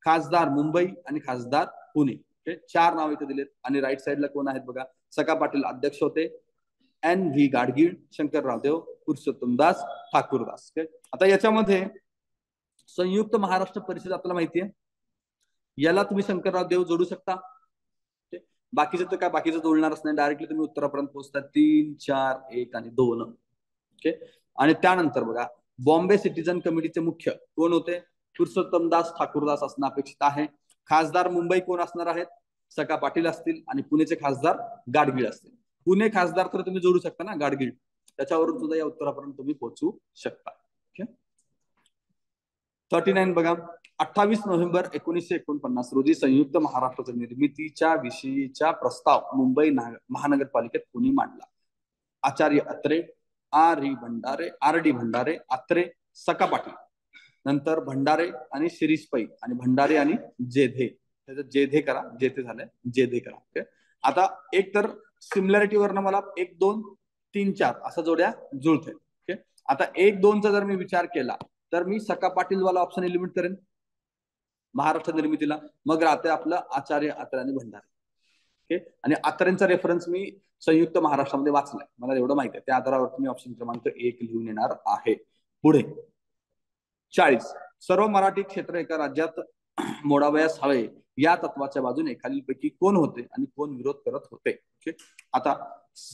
खासदार मुंबई आणि खासदार पुणे. ओके. 4 नाव इथे दिलेत. आणि राईट साइडला कोण आहेत बघा? सखा पाटील अध्यक्ष होते, एन व्ही गाडगीळ, शंकरराव देव, पुरुषोत्तम दास, ठाकूरदास. ओके. आता याच्यामध्ये संयुक्त महाराष्ट्र परिषद आपल्याला माहिती आहे, याला तुम्ही शंकरराव देव जोडू शकता. बाकीचं तर काय, बाकीचं जोडणारच नाही. डायरेक्टली तुम्ही उत्तरापर्यंत पोहोचता. 3, 4, 1 आणि 2. ओके. आणि त्यानंतर बघा, बॉम्बे सिटीजन कमिटीचे मुख्य कोण होते? पुरुषोत्तम दास, ठाकूरदास असणं अपेक्षित आहे. खासदार मुंबई कोण असणार आहेत? सखा पाटील असतील. आणि पुणेचे खासदार गाडगीळ असतील. पुणे खासदार तर तुम्ही जोडू शकता ना, गाडगीळ. त्याच्यावरून सुद्धा या उत्तरापर्यंत तुम्ही पोहोचू शकता. ओके. 39 बघा. 28 नोव्हेंबर 1949 रोजी संयुक्त महाराष्ट्राच्या निर्मितीच्या विषयीचा प्रस्ताव मुंबई महानगरपालिकेत कोणी मांडला? आचार्य अत्रे, आर डी भंडारे, अत्रे, सखा पाटील. नंतर भंडारे आणि शिरीष पै, आणि भंडारे आणि जेधे. जेधे करा, जेथे झालंय जेधे करा. ओके. आता एक तर सिमिलॅरिटी वरनं मला 1, 2, 3, 4 असं जोड्या जुळते. ओके. आता 1, 2 चा जर मी विचार केला तर मी सखा पाटील वाला ऑप्शन एलिमिनेट करेन महाराष्ट्र निर्मितीला. मग राहते आपलं आचार्य अत्रे आणि भंडारे. ओके. आणि अत्रेंचा रेफरन्स मी संयुक्त महाराष्ट्रामध्ये वाचलाय, मला एवढं माहिती आहे. त्या आधारावर मी ऑप्शन क्रमांक 1 लिहून येणार आहे. पुढे 40. सर्व मराठी क्षेत्र एका राज्यात मोडावयास हवे या तत्वाच्या बाजूने खालीलपैकी कोण होते आणि कोण विरोध करत होते? ओके. आता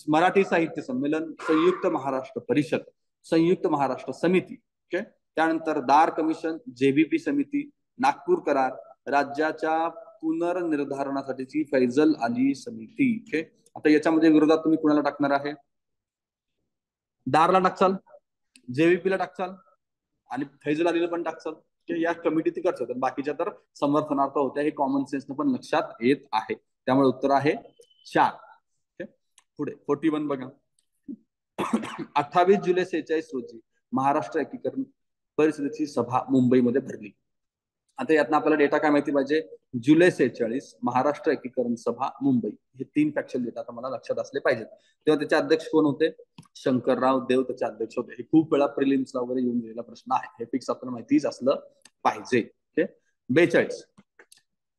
मराठी साहित्य संमेलन, संयुक्त महाराष्ट्र परिषद, संयुक्त महाराष्ट्र समिती. ओके. त्यानंतर दार कमिशन, जेबीपी समिती, नागपूर करार, राज्याच्या पुनर्निर्धारणासाठीची फैजल अली समिती. ओके. आता याच्यामध्ये विरोधात तुम्ही कुणाला टाकणार आहे? दारला टाकचाल, जेबीपीला टाकचाल, आणि फैजल अलीला पण टाकचाल. या कमिटी तिकडच्या तर बाकीच्या तर समर्थनार्थ होत्या. हे कॉमन सेन्स पण लक्षात येत आहे. त्यामुळे उत्तर आहे 4. पुढे 41 बघा. 28 जुलै 46 रोजी महाराष्ट्र एकीकरण परिषदेची सभा मुंबईमध्ये भरली. आता यातनं आपल्याला डेटा काय माहिती पाहिजे? जुलै 46 महाराष्ट्र एकीकरण सभा मुंबई, हे 3 फॅक्च्युअल डेटा आता मला लक्षात असले पाहिजेत. तेव्हा त्याचे अध्यक्ष कोण होते? शंकरराव देव त्याचे अध्यक्ष होते. हे खूप वेळा प्रिलिम्सला वगैरे येऊन गेलेला प्रश्न आहे, हे फिक्स आपल्याला माहितीच असलं पाहिजे. ओके. 42.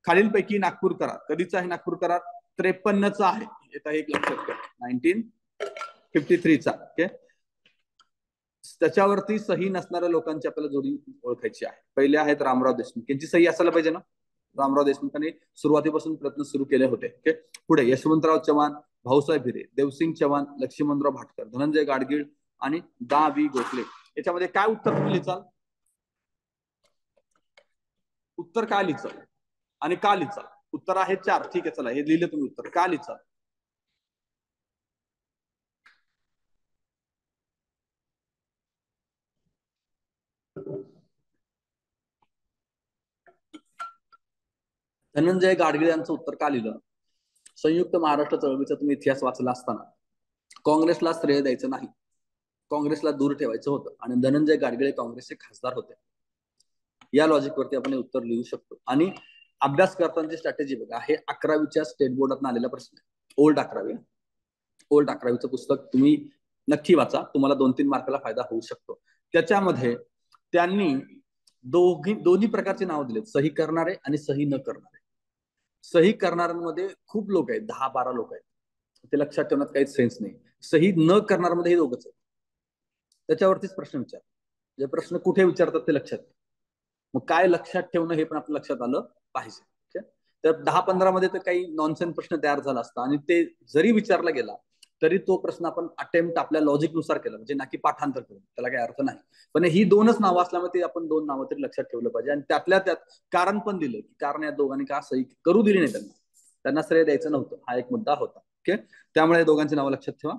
खालीलपैकी नागपूर करार कधीचा आहे? नागपूर करार 53चा आहे. येता एक लक्षात घ्या, 1953चा. ओके. त्याच्यावरती सही नसणाऱ्या लोकांची आपल्याला जोडी ओळखायची आहे. पहिले आहेत रामराव देशमुख, यांची सही असायला पाहिजे ना. रामराव देशमुखांनी सुरुवातीपासून प्रयत्न सुरू केले होते. ओके. पुढे यशवंतराव चव्हाण, भाऊसाहेब हिरे, देवसिंग चव्हाण, लक्ष्मणराव भाटकर, धनंजय गाडगीळ आणि दा वी गोखले. याच्यामध्ये काय उत्तर तुम्ही लिहिचाल? उत्तर काय लिहिचाल आणि का लिहिचाल? उत्तर आहे 4. ठीक आहे, चला हे लिहिलं तुम्ही उत्तर. का लिहिचं? धनंजय गाडगीळ यांचं उत्तर का लिहिलं? संयुक्त महाराष्ट्र चळवळीचा तुम्ही इतिहास वाचला असताना काँग्रेसला श्रेय द्यायचं नाही, काँग्रेसला दूर ठेवायचं होतं आणि धनंजय गाडगीळ काँग्रेसचे खासदार होते. या लॉजिक वरती आपण हे उत्तर लिहू शकतो. आणि अभ्यास करतानाची स्ट्रॅटेजी बघा, हे 11वीच्या स्टेट बोर्डात आलेला प्रश्न आहे. ओल्ड 11वीचं पुस्तक तुम्ही नक्की वाचा, तुम्हाला 2-3 मार्काला फायदा होऊ शकतो. त्याच्यामध्ये त्यांनी दोन्ही प्रकारचे नाव दिलेत, सही करणारे आणि सही न करणारे. सही करणाऱ्यांमध्ये खूप लोक आहेत, 10-12 लोक आहेत, ते लक्षात ठेवण्यात काहीच सेन्स नाही. सही न करणाऱ्यांमध्ये हे दोघंच आहेत. त्याच्यावरतीच प्रश्न विचार, प्रश्न कुठे विचारतात ते लक्षात. मग काय लक्षात ठेवणं हे पण आपल्या लक्षात आलं पाहिजे. तर 10-15 मध्ये तर काही नॉनसेन्स प्रश्न तयार झाला असता आणि ते जरी विचारला गेला तरी तो प्रश्न आपण अटेम्प्ट आपल्या लॉजिक नुसार केला, म्हणजे ना की पाठांतर करून, त्याला काही अर्थ नाही. पण ही 2च नावं असल्यामुळे ते आपण 2 नावं तरी लक्षात ठेवलं पाहिजे. आणि त्यातल्या त्यात कारण पण दिलं की कारण या दोघांनी का सही करू दिली नाही, त्यांना श्रेय द्यायचं नव्हतं, हा एक मुद्दा होता. ओके, त्यामुळे दोघांची नावं लक्षात ठेवा,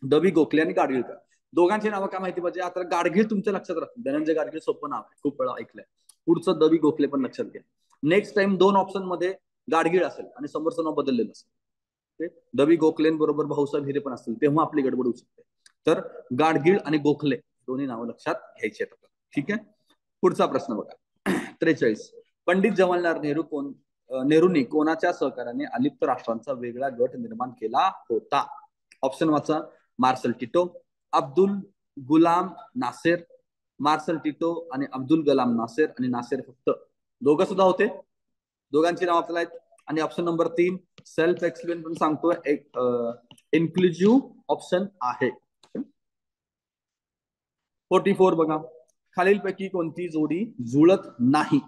द.बी. गोखले आणि गाडगीळकर. दोघांची नावं काय माहिती पाहिजे? आता गाडगीळ तुमच्या लक्षात राहतील, धनंजय गाडगीळ सोपं नाव आहे, खूप वेळा ऐकलंय. पुढचं द.बी. गोखले पण लक्षात घ्या. नेक्स्ट टाइम 2 ऑप्शन मध्ये गाडगीळ असेल आणि समोरचं नाव बदललेलं असेल, द.बी. गोखले बरोबर भाऊसाहेब हिरे पण असतील, तेव्हा आपली गडबड होऊ शकते. तर गाडगीळ आणि गोखले दोन्ही नावं लक्षात घ्यायची आहेत. ठीक आहे, पुढचा प्रश्न बघा. 43. पंडित जवाहरलाल नेहरूंनी कोणाच्या सहकार्याने अलिप्त राष्ट्रांचा वेगळा गट निर्माण केला होता? ऑप्शन वाचा. मार्शल टिटो, अब्दुल गुलाम नासेर, मार्शल टिटो आणि अब्दुल कलाम नासेर, आणि नासेर फक्त दोघं सुद्धा होते. दोघांची नाव आपल्याला आहेत. आणि ऑप्शन नंबर 3 सेल्फ एक्सप्लेन पण सांगतोय, एक इन्क्लुझिव्ह ऑप्शन आहे. 44 बघा, खालीलपैकी कोणती जोडी जुळत नाही?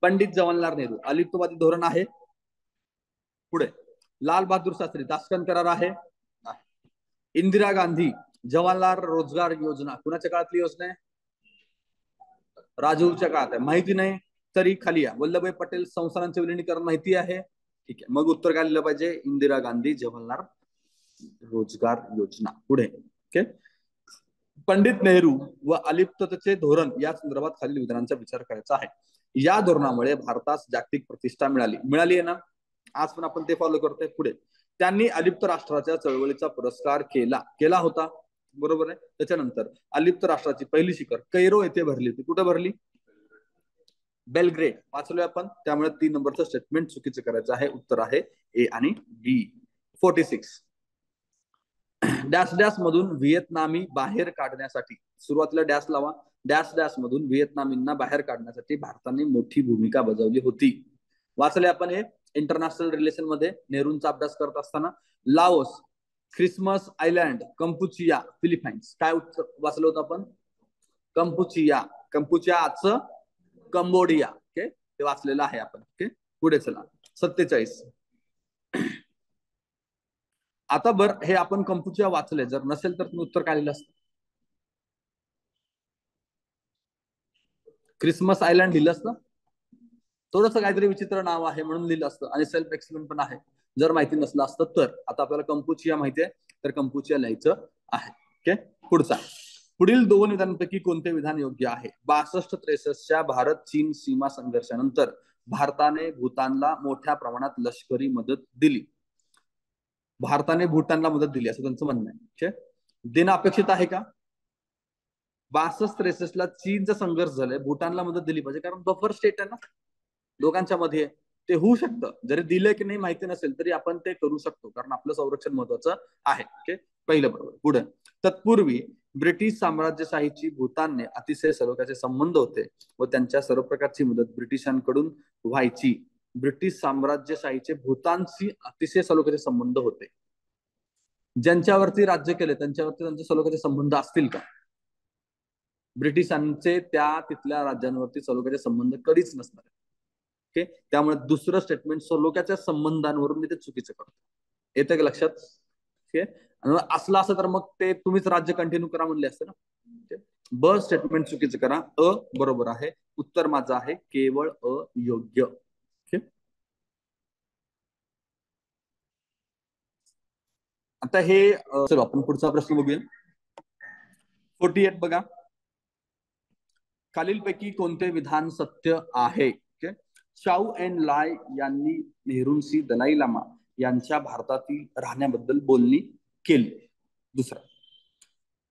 पंडित जवाहरलाल नेहरू अलिप्तवादी धोरण आहे. पुढे लाल बहादूर शास्त्री तास्कन करार आहे. इंदिरा गांधी जवाहरलाल रोजगार योजना कुणाच्या काळातली योजना आहे? राजूच्या काळात आहे. माहिती नाही तरी खाली या. वल्लभभाई पटेल संस्थानांचे विलिनीकरण माहिती आहे. ठीक आहे, मग उत्तर काय लिहिलं पाहिजे? इंदिरा गांधी जवाहरलाल रोजगार योजना. पुढे ओके, पंडित नेहरू व अलिप्ततेचे धोरण या संदर्भात खालील विधानांचा विचार करायचा आहे. या धोरणामुळे भारतास जागतिक प्रतिष्ठा मिळाली आहे ना, आज पण आपण ते फॉलो करतोय. पुढे त्यांनी अलिप्त राष्ट्राच्या चळवळीचा पुरस्कार केला होता, बरोबर आहे. त्याच्यानंतर अलिप्त राष्ट्राची पहिली शिखर कैरो येथे भरली होती. कुठे भरली? बेलग्रेड. वाचलोय आपण, त्यामुळे 3 नंबरचं स्टेटमेंट चुकीचं करायचं आहे. उत्तर आहे ए आणि बी. 46. डॅश डॅश मधून व्हिएतनामी बाहेर काढण्यासाठी, सुरुवातीला डॅश लावा, डॅश डॅश मधून व्हिएतनामींना बाहेर काढण्यासाठी भारताने मोठी भूमिका बजावली होती. वाचले आपण हे इंटरनॅशनल रिलेशन मध्ये नेहरूंचा अभ्यास करत असताना. Laos, Christmas Island, Kampuchea, Philippines. काय उत्तर वाचलं होतं आपण? कंपुचिया. कंपुचिया आजचं कंबोडिया. ओके, ते वाचलेलं आहे आपण. ओके, पुढे चला. 47. आता बरं, हे आपण कंपुचिया वाचले, जर नसेल तर तुम्ही उत्तर काय लिहिलं असतं? ख्रिसमस आयलँड लिहिलं असतं. थोडस काहीतरी विचित्र नाव आहे म्हणून लिहिलं असतं, आणि सेल्फ एक्सप्लेन पण आहे. जर माहिती नसलं असतं तर. आता आपल्याला कंपुचिया माहिती आहे, तर कंपुचिया लिहायचं आहे. ओके, पुढचा. पुढील 2 विधानांपैकी कोणते विधान योग्य आहे? 62-63च्या भारत चीन सीमा संघर्षानंतर भारताने भूतानला मोठ्या प्रमाणात लष्करी मदत दिली. भारताने भूतानला मदत दिली असं त्यांचं म्हणणं आहे. देणं अपेक्षित आहे का? 62-63ला चीनचा संघर्ष झालाय, भूतानला मदत दिली पाहिजे, कारण बफर स्टेट आहे ना दोघांच्या मध्ये. ते होऊ शकतं, जरी दिलं की नाही माहिती नसेल तरी आपण ते करू शकतो, कारण आपलं संरक्षण महत्वाचं आहे. ओके, पहिलं बरोबर. पुढे, तत्पूर्वी ब्रिटिश साम्राज्यशाहीची भूतानने अतिशय सलोख्याचे संबंध होते व त्यांच्या सर्व प्रकारची मदत ब्रिटिशांकडून व्हायची. ब्रिटिश साम्राज्यशाहीचे भूतानशी अतिशय सलोख्याचे संबंध होते. ज्यांच्यावरती राज्य केले त्यांच्यावरती त्यांचे सलोख्याचे संबंध असतील का? ब्रिटिशांचे त्या तिथल्या राज्यांवरती सलोख्याचे संबंध कधीच नसणार. ओके, त्यामुळे दुसरं स्टेटमेंट सलोख्याच्या संबंधांवरून मी ते चुकीचं करतो. येतं का लक्षात? ओके, असलं असं तर मग ते तुम्हीच राज्य कंटिन्यू करा म्हणले असते ना. ब स्टेटमेंट चुकीचं करा. अ बरोबर आहे. उत्तर माझं आहे केवळ अ योग्य. ओके, आता हे चलो आपण पुढचा प्रश्न बघूया. 48 बघा. खालीलपैकी कोणते विधान सत्य आहे? चाऊ एन लाय यांनी नेहरूंशी दलाई लामा यांच्या भारतातील राहण्याबद्दल बोलणी केली. दुसरा,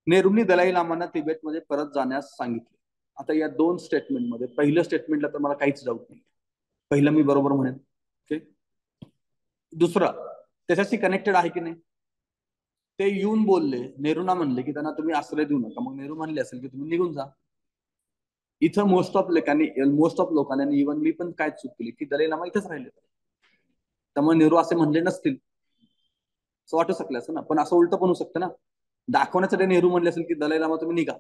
नेहरूंनी दलाई लामांना तिबेटमध्ये परत जाण्यास सांगितले. आता या दोन स्टेटमेंटमध्ये पहिलं स्टेटमेंटला तर मला काहीच डाऊट नाही, पहिलं मी बरोबर म्हणेन. ओके. दुसरं त्याच्याशी कनेक्टेड आहे की नाही? ते येऊन बोलले, नेहरूंना म्हणले की त्यांना तुम्ही आश्रय देऊ नका. मग नेहरू म्हणले असेल की तुम्ही निघून जा. इथं मोस्ट ऑफ लोकांनी इव्हन मी पण काय चूक केली की दलाई लामा इथंच राहिले, त्यामुळे नेहरू असे म्हणले नसतील असं वाटू शकलं असं ना. पण असं उलट पण होऊ शकतं ना, दाखवण्यासाठी नेहरू म्हणले असेल की दलाई लामा तुम्ही निघा,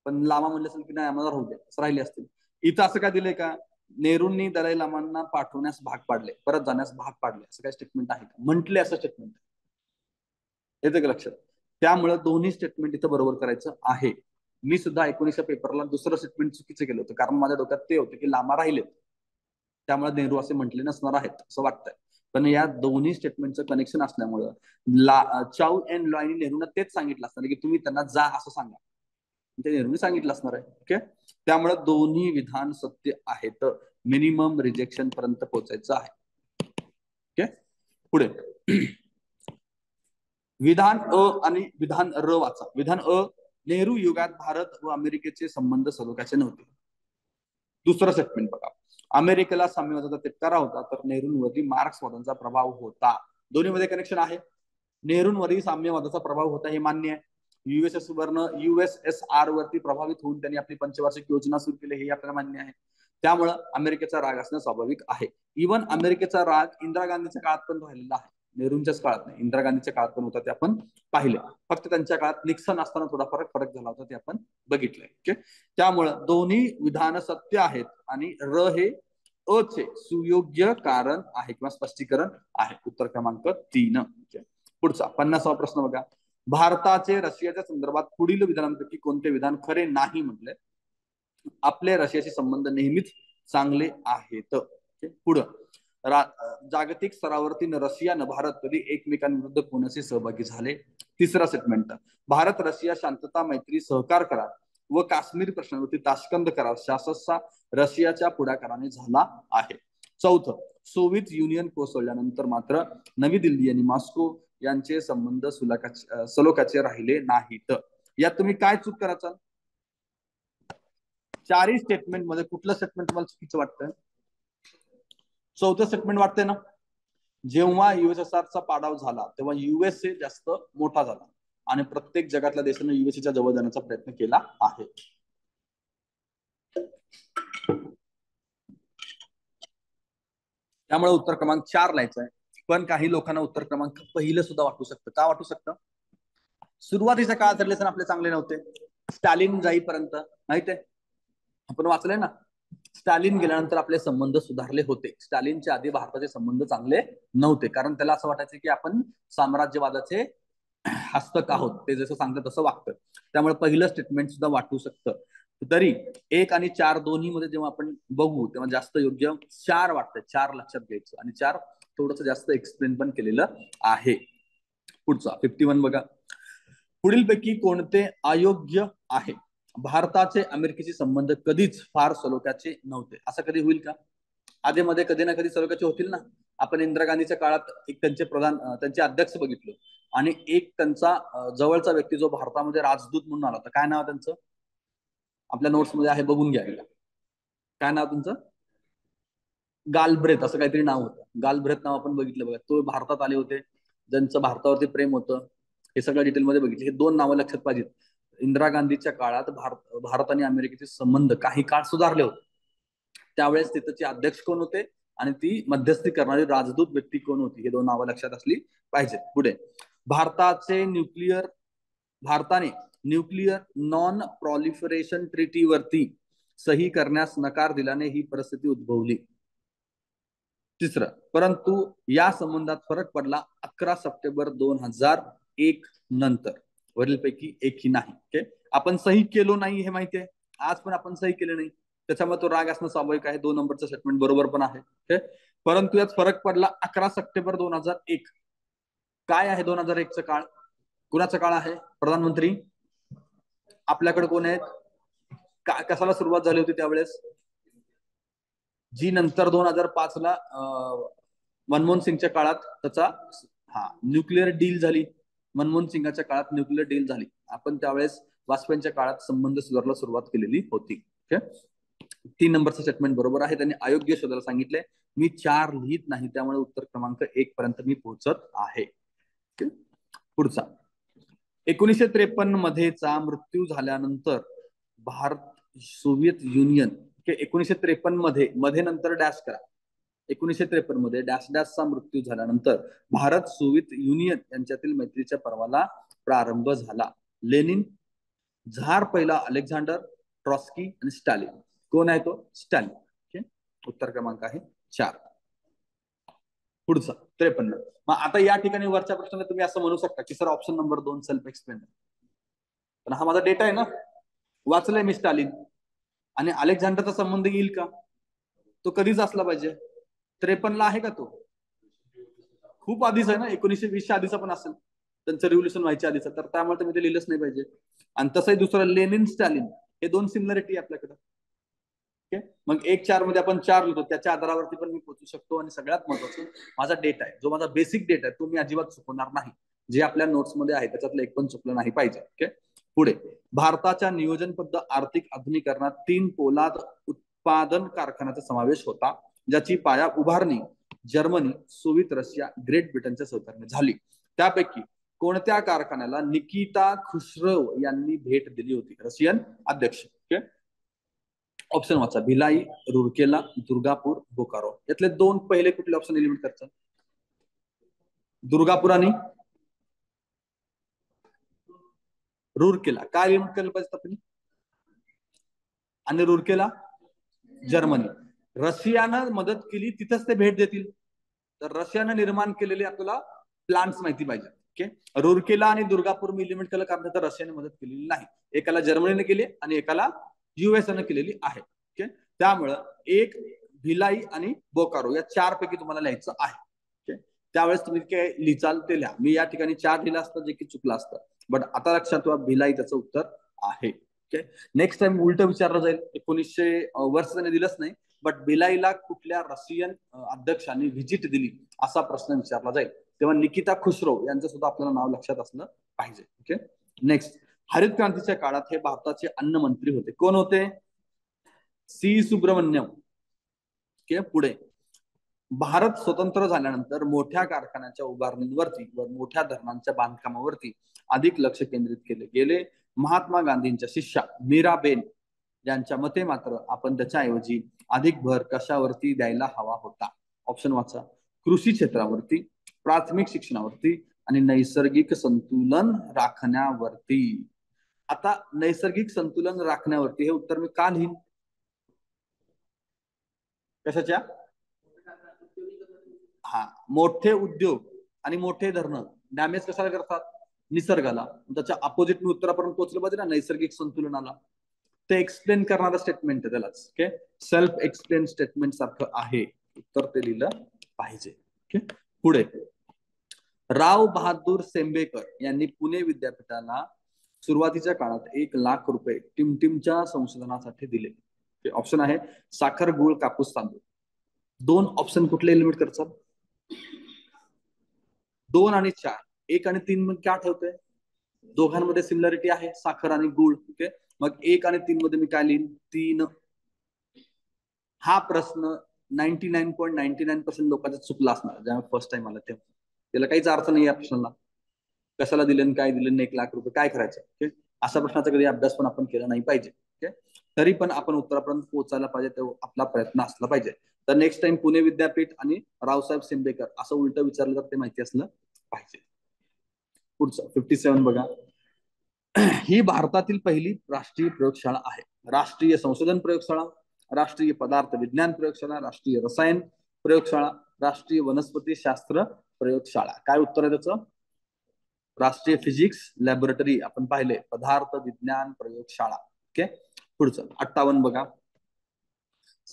पण लामा म्हणले असेल की नाही आम्हाला राहू द्या, असं राहिले असतील. इथं असं काय दिलंय का? नेहरूंनी दलाई लामांना पाठवण्यास भाग पाडले, परत जाण्यास भाग पाडले, असं काय स्टेटमेंट आहे का? म्हटले असं स्टेटमेंट येते का लक्षात? त्यामुळे दोन्ही स्टेटमेंट इथं बरोबर करायचं आहे. मी सुद्धा 19 पेपरला दुसरं स्टेटमेंट चुकीचं केलं होतं, कारण माझ्या डोक्यात ते होते की लामा राहिलेत, त्यामुळे नेहरू असे म्हटले नसणार आहेत असं वाटतंय. पण या दोन्ही स्टेटमेंटचं कनेक्शन असल्यामुळं चाऊ एन लॉयनी नेहरूंना तेच सांगितलं असणार की तुम्ही त्यांना जा असं सांगा, ते नेहरूंनी सांगितलं असणार आहे. ओके. त्यामुळे दोन्ही विधान सत्य आहेत. मिनिमम रिजेक्शन पर्यंत पोहोचायचं आहे. ओके. पुढे विधान अ आणि विधान र वाचा. विधान अ, नेहरू युगात भारत व अमेरिकेचे संबंध सलोख्याचे नव्हते. दुसरं स्टेटमेंट बघा, अमेरिकेला साम्यवादाचा तिटकारा होता तर नेहरूंवरती मार्क्सवादाचा प्रभाव होता. दोन्हीमध्ये कनेक्शन आहे. नेहरूंवरही साम्यवादाचा प्रभाव होता हे मान्य आहे. युएसएसआर वरती प्रभावित होऊन त्यांनी आपली पंचवार्षिक योजना सुरू केली हे आपल्याला मान्य आहे. त्यामुळं अमेरिकेचा राग असणं स्वाभाविक आहे. इव्हन अमेरिकेचा राग इंदिरा गांधीच्या काळात पण राहिलेला आहे, नेहरूंच्याच काळात नाही, इंदिरा गांधीच्या काळात पण होता, ते आपण पाहिले. फक्त त्यांच्या काळात निक्सन असताना थोडा फरक झाला होता, ते आपण बघितलंय. ओके. त्यामुळं दोन्ही विधान सत्य आहेत आणि र हे अ चे सुयोग्य कारण आहे किंवा स्पष्टीकरण आहे. उत्तर क्रमांक 3. पुढचा 50वा प्रश्न बघा. भारताचे रशियाच्या संदर्भात पुढील विधानांपैकी कोणते विधान खरे नाही म्हटले? आपले रशियाशी संबंध नेहमीच चांगले आहेत. पुढं, जागतिक स्तरावरती रशिया न भारत कधी एकमेकांविरुद्ध कोणाशी सहभागी झाले? तिसरा स्टेटमेंट, भारत रशिया शांतता मैत्री सहकार करार व काश्मीर प्रश्नावरती ताशकंद करार शासनचा रशियाच्या पुढाकाराने झाला आहे. चौथं, सोव्हिएत युनियन कोसळल्यानंतर मात्र नवी दिल्ली आणि मॉस्को यांचे संबंध सलोख्याचे राहिले नाहीत. यात तुम्ही काय चूक करायचं? चारही स्टेटमेंट मध्ये कुठलं स्टेटमेंट तुम्हाला चुकीचं वाटतंय? चौथं स्टेटमेंट वाटतंय ना. जेव्हा युएसएसआरचा पाडाव झाला तेव्हा युएसए जास्त मोठा झाला आणि प्रत्येक जगातल्या देशाने युएसएच्या जवळ जाण्याचा प्रयत्न केला आहे. त्यामुळे उत्तर क्रमांक 4 लिहायचं आहे. पण काही लोकांना उत्तर क्रमांक पहिलं सुद्धा वाटू शकतं. का वाटू शकतं? सुरुवातीच्या काळात रिलेशन आपले चांगले नव्हते, स्टॅलिन जाईपर्यंत. माहितीये, आपण वाचलंय ना, स्टॅलिन गेल्यानंतर आपले संबंध सुधारले होते. स्टॅलिनच्या आधी भारताचे संबंध चांगले नव्हते, कारण त्याला असं वाटायचं की आपण साम्राज्यवादाचे हस्तक आहोत, ते जसं सांगतं तसं वागतं. त्यामुळे पहिलं स्टेटमेंट सुद्धा वाटू शकतं. तरी 1 आणि 4 दोन्ही मध्ये जेव्हा आपण बघू तेव्हा जास्त योग्य 4 वाटतं. 4 लक्षात घ्यायचं आणि 4 थोडंसं जास्त एक्सप्लेन पण केलेलं आहे. पुढचा 51 बघा. पुढीलपैकी कोणते अयोग्य आहे? भारताचे अमेरिकेशी संबंध कधीच फार सलोख्याचे नव्हते. असं कधी होईल का? आधी मध्ये कधी ना कधी सलोख्याचे होतील ना. आपण इंदिरा गांधीच्या काळात एक त्यांचे अध्यक्ष बघितलं आणि एक त्यांचा जवळचा व्यक्ती जो भारतामध्ये राजदूत म्हणून आला होता. काय नाव त्यांचं? आपल्या नोट्स मध्ये आहे, बघून घ्या. काय नाव तुमचं? गालब्रेथ असं काहीतरी नाव होतं. गालब्रेथ नाव आपण बघितलं बघा. तो भारतात आले होते, ज्यांचं भारतावरती प्रेम होतं. हे सगळं डिटेलमध्ये बघितलं. हे 2 नावं लक्षात पाहिजेत. इंदिरा गांधीच्या काळात भारत आणि अमेरिकेचे संबंध काही काळ सुधारले होते. त्यावेळेस तिथचे अध्यक्ष कोण होते आणि ती मध्यस्थी करणारी राजदूत व्यक्ती कोण होती, हे 2 नावं लक्षात असली पाहिजेत. पुढे, भारताने न्यूक्लिअर नॉन प्रॉलिफरेशन ट्रीटीवरती सही करण्यास नकार दिल्याने ही परिस्थिती उद्भवली. तिसरं, परंतु या संबंधात फरक पडला 11 सप्टेंबर 2001 नंतर. वरीलपैकी एकही नाही. ओके. आपण सही केलो नाही हे माहिती आहे, आज पण आपण सही केले नाही, त्याच्यामुळे तो राग असणं स्वाभाविक आहे. 2 नंबरचं स्टेटमेंट बरोबर पण आहे. ओके. परंतु यात फरक पडला 11 सप्टेंबर 2001. काय आहे 2001चा काळ? कुणाचा काळ आहे? प्रधानमंत्री आपल्याकडे कोण आहेत? कशाला सुरुवात झाली होती त्यावेळेस? जी नंतर 2005ला मनमोहन सिंगच्या काळात त्याचा न्यूक्लिअर डील झाली. मनमोहन सिंगाच्या काळात न्यूक्लिअर डील झाली. आपण त्यावेळेस वाजपेयींच्या काळात संबंध सुधारला सुरुवात केलेली होती. 3 नंबरचं स्टेटमेंट बरोबर आहे. त्यांनी अयोग्य शोधायला सांगितले. मी 4 लिहित नाही, त्यामुळे उत्तर क्रमांक 1 पर्यंत मी पोहोचत आहे. पुढचा 1953 मध्येचा मृत्यू झाल्यानंतर भारत सोव्हिएत युनियन 1953 मध्ये नंतर डॅश करा. 1953 मध्ये डॅश डॅशचा मृत्यू झाल्यानंतर भारत सोव्हिएत युनियन यांच्यातील मैत्रीच्या पर्वाला प्रारंभ झाला. लेनिन, झार पहिला अलेक्झांडर, ट्रॉस्की आणि स्टॅलिन. कोण आहे तो? स्टॅलिन. उत्तर क्रमांक आहे 4. पुढचा 53. मग आता या ठिकाणी वरच्या प्रश्नाला तुम्ही असं म्हणू शकता की sir option number 2 self explain. पण हा माझा डेटा आहे ना, वाचलंय मी स्टॅलिन. आणि अलेक्झांडरचा संबंध येईल का? तो कधीच असला पाहिजे. 53 ला आहे का तो? खूप आधीच आहे ना, 1920च्या आधीचा पण असेल, त्यांचं रिव्होल्युशन व्हायच्या आधीचा. तर त्यामुळे तुम्ही ते लिहिलंच नाही पाहिजे. आणि तसंही दुसरं लेनिन स्टॅलिन हे 2 सिमिलरिटी आपल्याकडे. मग 1-4 मध्ये आपण 4 लिहितो, त्याच्या आधारावरती पण मी पोहोचू शकतो. आणि सगळ्यात महत्वाचं माझा डेटा आहे, जो माझा बेसिक डेटा आहे, तो मी अजिबात चुकवणार नाही. जे आपल्या नोट्स मध्ये आहे त्याच्यातलं एक पण चुकलं नाही पाहिजे. ओके. पुढे भारताच्या नियोजनबद्ध आर्थिक आधुनिकरणात 3 पोलाद उत्पादन कारखान्याचा समावेश होता, ज्याची पाया उभारणी जर्मनी, सोव्हिएत रशिया, ग्रेट ब्रिटनच्या सहकार्याने झाली. त्यापैकी कोणत्या कारखान्याला निकिता खुश्रव यांनी भेट दिली होती? रशियन अध्यक्ष. ओके. ऑप्शन वाचा. भिलाई, रुरकेला, दुर्गापूर, बोकारो. यातले 2 पहिले कुठले ऑप्शन एलिमिनेट करतात? दुर्गापूर आणि रुरकेला. काय एलिमिनेट केलं पाहिजे आपण? आणि रुरकेला जर्मनी. रशियानं मदत केली, तिथंच ते भेट देतील. तर रशियानं निर्माण केलेले आपल्याला प्लांट्स माहिती पाहिजे. ओके. रुरकेला आणि दुर्गापूर मी एलिमिनेट केलं कारण तर रशियाने मदत केलेली नाही. एकाला जर्मनीने केली आणि एकाला युएसने केलेली आहे. ओके. त्यामुळं एक भिलाई आणि बोकारो या 4 पैकी तुम्हाला लिहायचं आहे. ओके. त्यावेळेस तुम्ही काय लिहिचाल ते लिहा. मी या ठिकाणी 4 लिहिलं असतं, जे की चुकलं असतं. बट आता लक्षात ठेवा, भिलाई त्याचं उत्तर आहे. ओके. नेक्स्ट टाइम उलट विचारलं जाईल. 1900 वर्ष त्याने दिलंच नाही, बट भिलाईला कुठल्या रशियन अध्यक्षांनी व्हिजिट दिली असा प्रश्न विचारला जाईल. तेव्हा निकिता खुश्रव यांचं सुद्धा आपल्याला नाव लक्षात असलं पाहिजे. ओके. नेक्स्ट, हरित क्रांतीच्या काळात हे भारताचे अन्न मंत्री होते. कोण होते? सी सुब्रमण्यम. ओके. पुढे भारत स्वतंत्र झाल्यानंतर मोठ्या कारखान्याच्या उभारणीवरती व मोठ्या धरणांच्या बांधकामावरती अधिक लक्ष केंद्रित केले गेले. महात्मा गांधींच्या शिष्या मीराबेन यांच्या मते मात्र आपण त्याच्याऐवजी अधिक भर कशावरती द्यायला हवा होता? ऑप्शन वाचा. कृषी क्षेत्रावरती, प्राथमिक शिक्षणावरती आणि नैसर्गिक संतुलन राखण्यावरती. आता नैसर्गिक संतुलन राखण्यावरती हे उत्तर मी का लिहीन? कशाच्या? मोठे उद्योग आणि मोठे धरणं डॅमेज कशाला करतात? निसर्गाला. त्याच्या अपोजिट मी उत्तरापर्यंत पोहोचलं पाहिजे ना, नैसर्गिक संतुलनाला. ते एक्सप्लेन करणारा स्टेटमेंट आहे त्यालाच. ओके. सेल्फ एक्सप्लेन स्टेटमेंट सारखं आहे. उत्तर ते लिहिलं पाहिजे. ओके. पुढे राव बहादूर सेंबेकर यांनी पुणे विद्यापीठाला सुरुवातीच्या काळात 1 लाख रुपये टिमटिमच्या संशोधनासाठी दिले. ऑप्शन आहे साखर, गुळ, कापूस, तांदूळ. 2 ऑप्शन कुठले एलिमिनेट करतात? 2 आणि 4. 1 आणि 3 मध्ये काय ठेवतोय? दोघांमध्ये सिमिलरिटी आहे, साखर आणि गुळ. ओके. मग 1 आणि 3 मध्ये मी काय लिहीन? 3. हा प्रश्न 99.99% लोकांचा चुकला असणार जेव्हा फर्स्ट टाइम आला तेव्हा. त्याला काहीच अर्थ नाही या प्रश्नाला. कशाला दिलं, काय दिलं, 1 लाख रुपये काय करायचं? ओके. अशा प्रश्नाचा कधी अभ्यास पण आपण केला नाही पाहिजे. ओके. तरी पण आपण उत्तरापर्यंत पोहोचायला पाहिजे, तेव्हा आपला प्रयत्न असला पाहिजे. तर नेक्स्ट टाइम पुणे विद्यापीठ आणि रावसाहेब सेंबेकर असं उलट विचारलं तर ते माहिती असलं पाहिजे. पुढचं 57 बघा. ही भारतातील पहिली राष्ट्रीय प्रयोगशाळा आहे. राष्ट्रीय संशोधन प्रयोगशाळा, राष्ट्रीय पदार्थ विज्ञान प्रयोगशाळा, राष्ट्रीय रसायन प्रयोगशाळा, राष्ट्रीय वनस्पती शास्त्र प्रयोगशाळा. काय उत्तर आहे त्याचं? राष्ट्रीय फिजिक्स लॅबोरेटरी आपण पाहिले, पदार्थ विज्ञान प्रयोगशाळा. ओके. पुढचं 58 बघा.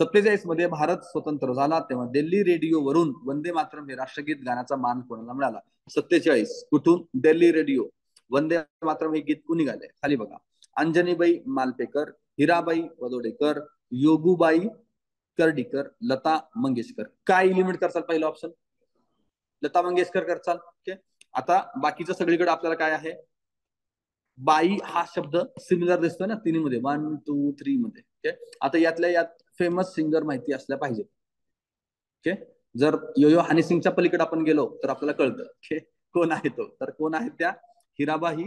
47 मध्ये भारत स्वतंत्र झाला तेव्हा दिल्ली रेडिओवरून वंदे मातरम हे राष्ट्रगीत गाण्याचा मान कोणाला मिळाला? 47 कुठून? दिल्ली रेडिओ. वंदे मातरम हे गीत कुणी गायले? खाली बघा. अंजनीबाई मालपेकर, हिराबाई बडोदेकर, योगूबाई कर्डीकर, लता मंगेशकर. काय इलिमिट करचाल? पहिला ऑप्शन लता मंगेशकर करचाल. ओके. आता बाकीचं सगळीकडे आपल्याला काय आहे? बाई हा शब्द सिमिलर दिसतोय ना तिन्हीमध्ये, 1 2 3 मध्ये. ओके. आता यातल्या यात फेमस सिंगर माहिती असल्या पाहिजे. ओके. जर यो हनी सिंगच्या पलीकडे आपण गेलो तर आपल्याला कळतं ओके कोण आहे तो. तर कोण आहे त्या? हिराबाई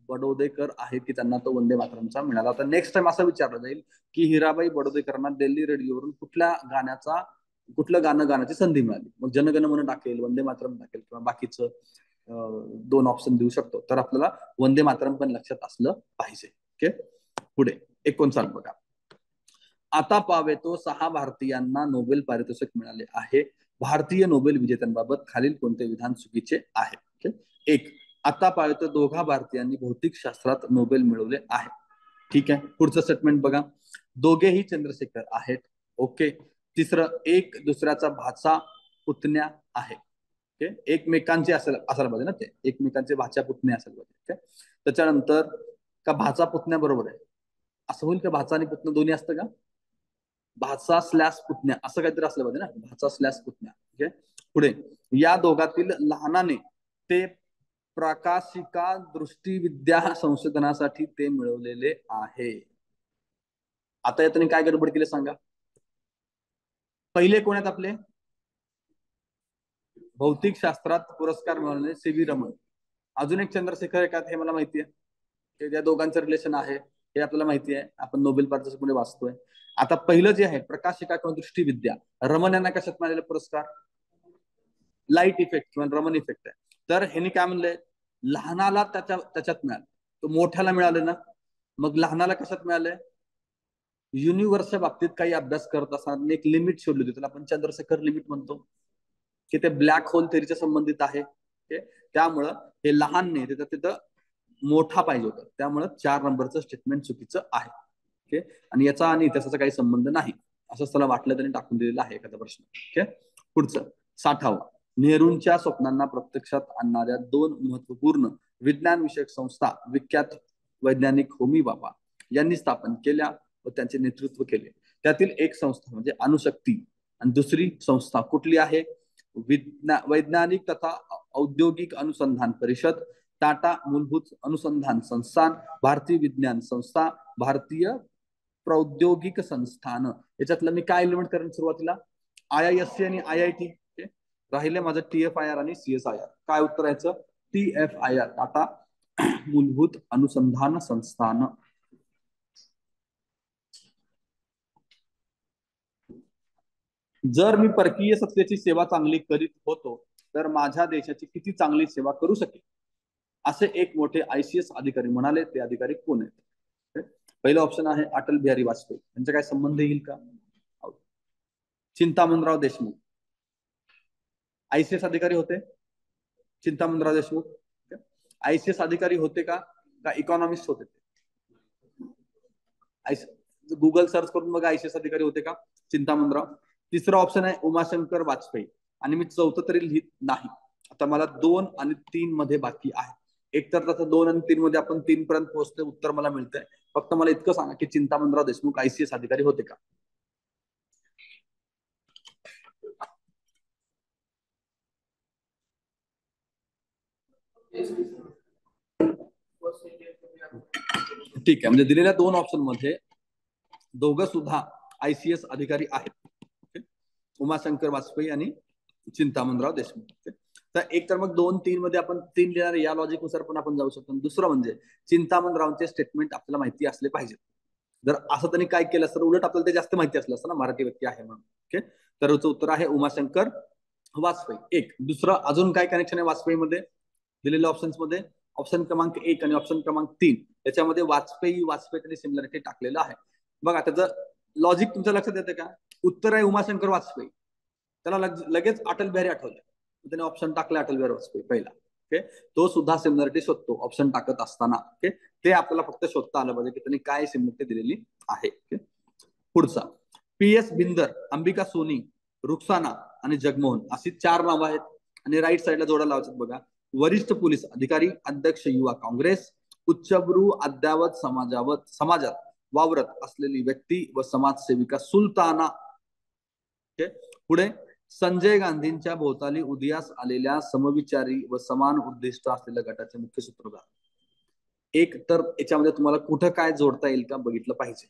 बडोदेकर आहेत की त्यांना तो वंदे मातरमचा मिळाला. तर नेक्स्ट टाइम असं विचारलं जाईल की हिराबाई बडोदेकरांना दिल्ली रेडिओवरून कुठलं गाणं गाण्याची संधी मिळाली? मग जनगण मन टाकेल, वंदे मातरम टाकेल किंवा बाकीचं दोन ऑप्शन देऊ शकतो. तर आपल्याला वंदे मातरम पण लक्षात असलं पाहिजे. ओके. पुढे 59 बघा. आता पावेतो 6 भारतीयांना नोबेल पारितोषिक मिळाले आहे. भारतीय नोबेल विजेत्यांबाबत खालील कोणते विधान चुकीचे आहे? ओके. 1. आता पावेतो दोघा भारतीयांनी भौतिक शास्त्रात नोबेल मिळवले आहे. ठीक आहे. पुढचं स्टेटमेंट बघा. दोघेही चंद्रशेखर आहेत. ओके. तिसरं, एक दुसऱ्याचा भाचा पुतण्या आहे. ओके. एकमेकांचे असायला पाहिजे ना, ते एकमेकांचे भाच्या पुतणे असायला पाहिजे. ओके. त्याच्यानंतर का भाचा पुतण्या बरोबर आहे असं होईल का? भाचा आणि पुतणं दोन्ही असतं का? भाचा स्लॅश पुतण्या असं काहीतरी असलं पाहिजे ना, भाचा स्लॅश पुतण्या. ओके. पुढे, या दोघातील लहानाने ते प्रकाशिका दृष्टिविद्या संशोधनासाठी ते मिळवलेले आहे. आता यातून काय गडबड केली सांगा? पहिले कोण आहेत आपले? भौतिक शास्त्रात पुरस्कार मिळवलेले सी.व्ही. रमण. अजून एक चंद्रशेखर आहेत हे मला माहिती आहे. त्या दोघांचं रिलेशन आहे हे आपल्याला माहिती आहे, आपण नोबेल पारितोषिक मध्ये वाचतोय. आता पहिलं जे आहे प्रकाशिका किंवा दृष्टिविद्या, रमण यांना कशात मिळालेला पुरस्कार? लाईट इफेक्ट किंवा रमण इफेक्ट आहे. तर ह्यांनी काय म्हणलंय? लहानाला त्याच्यात मिळालं, तो मोठ्याला मिळाले ना. मग लहानाला कशात मिळालंय? युनिव्हर्सच्या बाबतीत काही अभ्यास करत असताना एक लिमिट शोधली होती, त्याला आपण चंद्रशेखर लिमिट म्हणतो, की ते ब्लॅक होल थेरीच्या संबंधित आहे. त्यामुळं हे लहान नाही, तिथं मोठा पाहिजे होता. त्यामुळं 4 नंबरचं स्टेटमेंट चुकीचं आहे. ओके. आणि याचा आणि इतिहासाचा काही संबंध नाही असं त्याला वाटलं त्यांनी टाकून दिलेला आहे एखादा प्रश्न. ओके. पुढचं 60. नेहरूंच्या स्वप्नांना प्रत्यक्षात आणणाऱ्या 2 महत्वपूर्ण विज्ञान विषयक संस्था विख्यात वैज्ञानिक होमी बाबा यांनी स्थापन केल्या व त्यांचे नेतृत्व केले. त्यातील एक संस्था म्हणजे अणुशक्ती आणि दुसरी संस्था कुठली आहे? वैज्ञानिक तथा औद्योगिक अनुसंधान परिषद, टाटा मूलभूत अनुसंधान संस्थान, भारतीय विज्ञान संस्था, भारतीय प्रौद्योगिक संस्थान. याच्यातलं मी काय एलिमेंट करेन सुरुवातीला? IISc आणि IIT. राहिले माझं TFIR आणि CSIR. काय उत्तर यायचं? TFIR, टाटा मूलभूत अनुसंधान संस्थान. जर मी परकीय सत्तेची सेवा चांगली करीत होतो तर माझ्या देशाची किती चांगली सेवा करू शकेल असे एक मोठे ICS अधिकारी म्हणाले. ते अधिकारी कोण आहेत? पहिलं ऑप्शन आहे अटल बिहारी वाजपेयी. त्यांचा काय संबंध येईल का? चिंतामणराव देशमुख ICS अधिकारी होते. चिंतामणराव देशमुख ICS अधिकारी होते का इकॉनॉमिस्ट होते? गुगल सर्च करून बघा ICS अधिकारी होते का चिंतामणराव. तिसरा ऑप्शन आहे उमाशंकर वाजपेयी. आणि मी चौथं तरी लिहित नाही. आता मला 2 आणि 3 मध्ये बाकी आहे. एक तर त्याचं 2 आणि 3 मध्ये आपण 3 पर्यंत पोहोचतोय, उत्तर मला मिळतंय. फक्त मला इतकं सांगा की चिंतामणराव देशमुख ICS अधिकारी होते का? ठीक आहे. म्हणजे दिलेल्या 2 ऑप्शन मध्ये दोघं सुद्धा ICS अधिकारी आहेत. उमाशंकर वाजपेयी आणि चिंतामणराव देशमुख. तर एक तर मग 2 3 मध्ये आपण 3 लिहिणार या लॉजिक नुसार पण आपण जाऊ शकतो. दुसरं म्हणजे चिंतामणरावचे स्टेटमेंट आपल्याला माहिती असले पाहिजे. जर असं त्यांनी काय केलं असतं, उलट आपल्याला ते जास्त माहिती असलं असतं ना, मराठी व्यक्ती आहे म्हणून. ओके. तर उत्तर आहे उमाशंकर वाजपेयी. एक दुसरं अजून काय कनेक्शन आहे वाजपेयीमध्ये दिलेल्या ऑप्शन्स मध्ये? ऑप्शन क्रमांक 1 आणि ऑप्शन क्रमांक 3 याच्यामध्ये वाजपेयी त्यांनी सिमिलरिटी टाकलेलं आहे. बघा त्याचं लॉजिक तुमच्या लक्षात येते का? उत्तर आहे उमाशंकर वाजपेयी. त्याला लगेच अटल बिहारी आठवलं, त्याने ऑप्शन टाकले अटल बिहारी वाजपेयी पहिला. ओके. तो सुद्धा सिमिलरिटी शोधतो ऑप्शन टाकत असताना. ओके. ते आपल्याला फक्त शोधता आलं पाहिजे की त्यांनी काय सिमिलरिटी दिलेली आहे. पुढचा PS बिंदर, अंबिका सोनी, रुखसाना आणि जगमोहन अशी 4 नावं आहेत. आणि राईट साईडला जोडा लावायचं बघा. वरिष्ठ पोलीस अधिकारी, अध्यक्ष युवा काँग्रेस, उच्चभ्रू अद्यावत समाजात वावरत असलेली व्यक्ती व समाजसेविका सुलताना. पुढे संजय गांधींच्या भोवताली उदयास आलेल्या समविचारी व समान उद्दिष्ट असलेल्या गटाचे मुख्य सूत्रधार. एक तर याच्यामध्ये तुम्हाला कुठं काय जोडता येईल का बघितलं पाहिजे.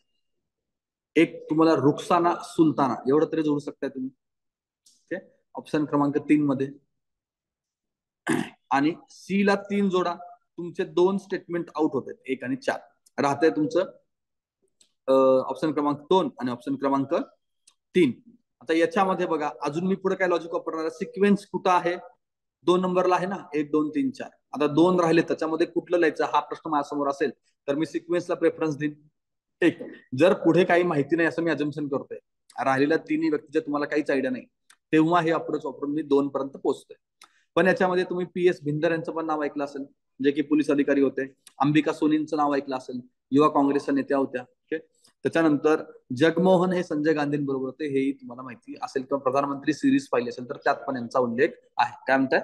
एक तुम्हाला रुखसाना सुलताना एवढं तरी जोडू शकताय तुम्ही. ऑप्शन क्रमांक 3 मध्ये. आणि सी ला 3 जोडा. तुमचे 2 स्टेटमेंट आउट होते, 1 आणि 4 राहते तुमचं ऑप्शन क्रमांक 2 आणि ऑप्शन क्रमांक 3. आता याच्यामध्ये बघा अजून मी पुढे काय लॉजिक वापरणार आहे. सिक्वेन्स कुठं आहे, 2 नंबरला आहे ना, 1 2 3 4. आता 2 राहिले त्याच्यामध्ये कुठलं लिहायचं हा प्रश्न माझ्यासमोर असेल तर मी सिक्वेन्सला प्रेफरन्स देईन. एक जर पुढे काही माहिती नाही असं मी अजम्पशन करतोय, राहिलेल्या 3 व्यक्तीच्या तुम्हाला काहीच आयडिया नाही, तेव्हा हे अप्रोच वापरून मी 2 पर्यंत पोहोचतोय. पण याच्यामध्ये तुम्ही PS भिंदर यांचं पण नाव ऐकलं असेल, जे की पोलीस अधिकारी होते. अंबिका सोनींचं नाव ऐकलं असेल, युवा काँग्रेसच्या नेत्या होत्या. त्याच्यानंतर जगमोहन हे संजय गांधींबरोबर होते, हेही तुम्हाला माहिती असेल. किंवा प्रधानमंत्री सिरीज पाहिली असेल तर त्यात पण यांचा उल्लेख आहे. काय म्हणताय?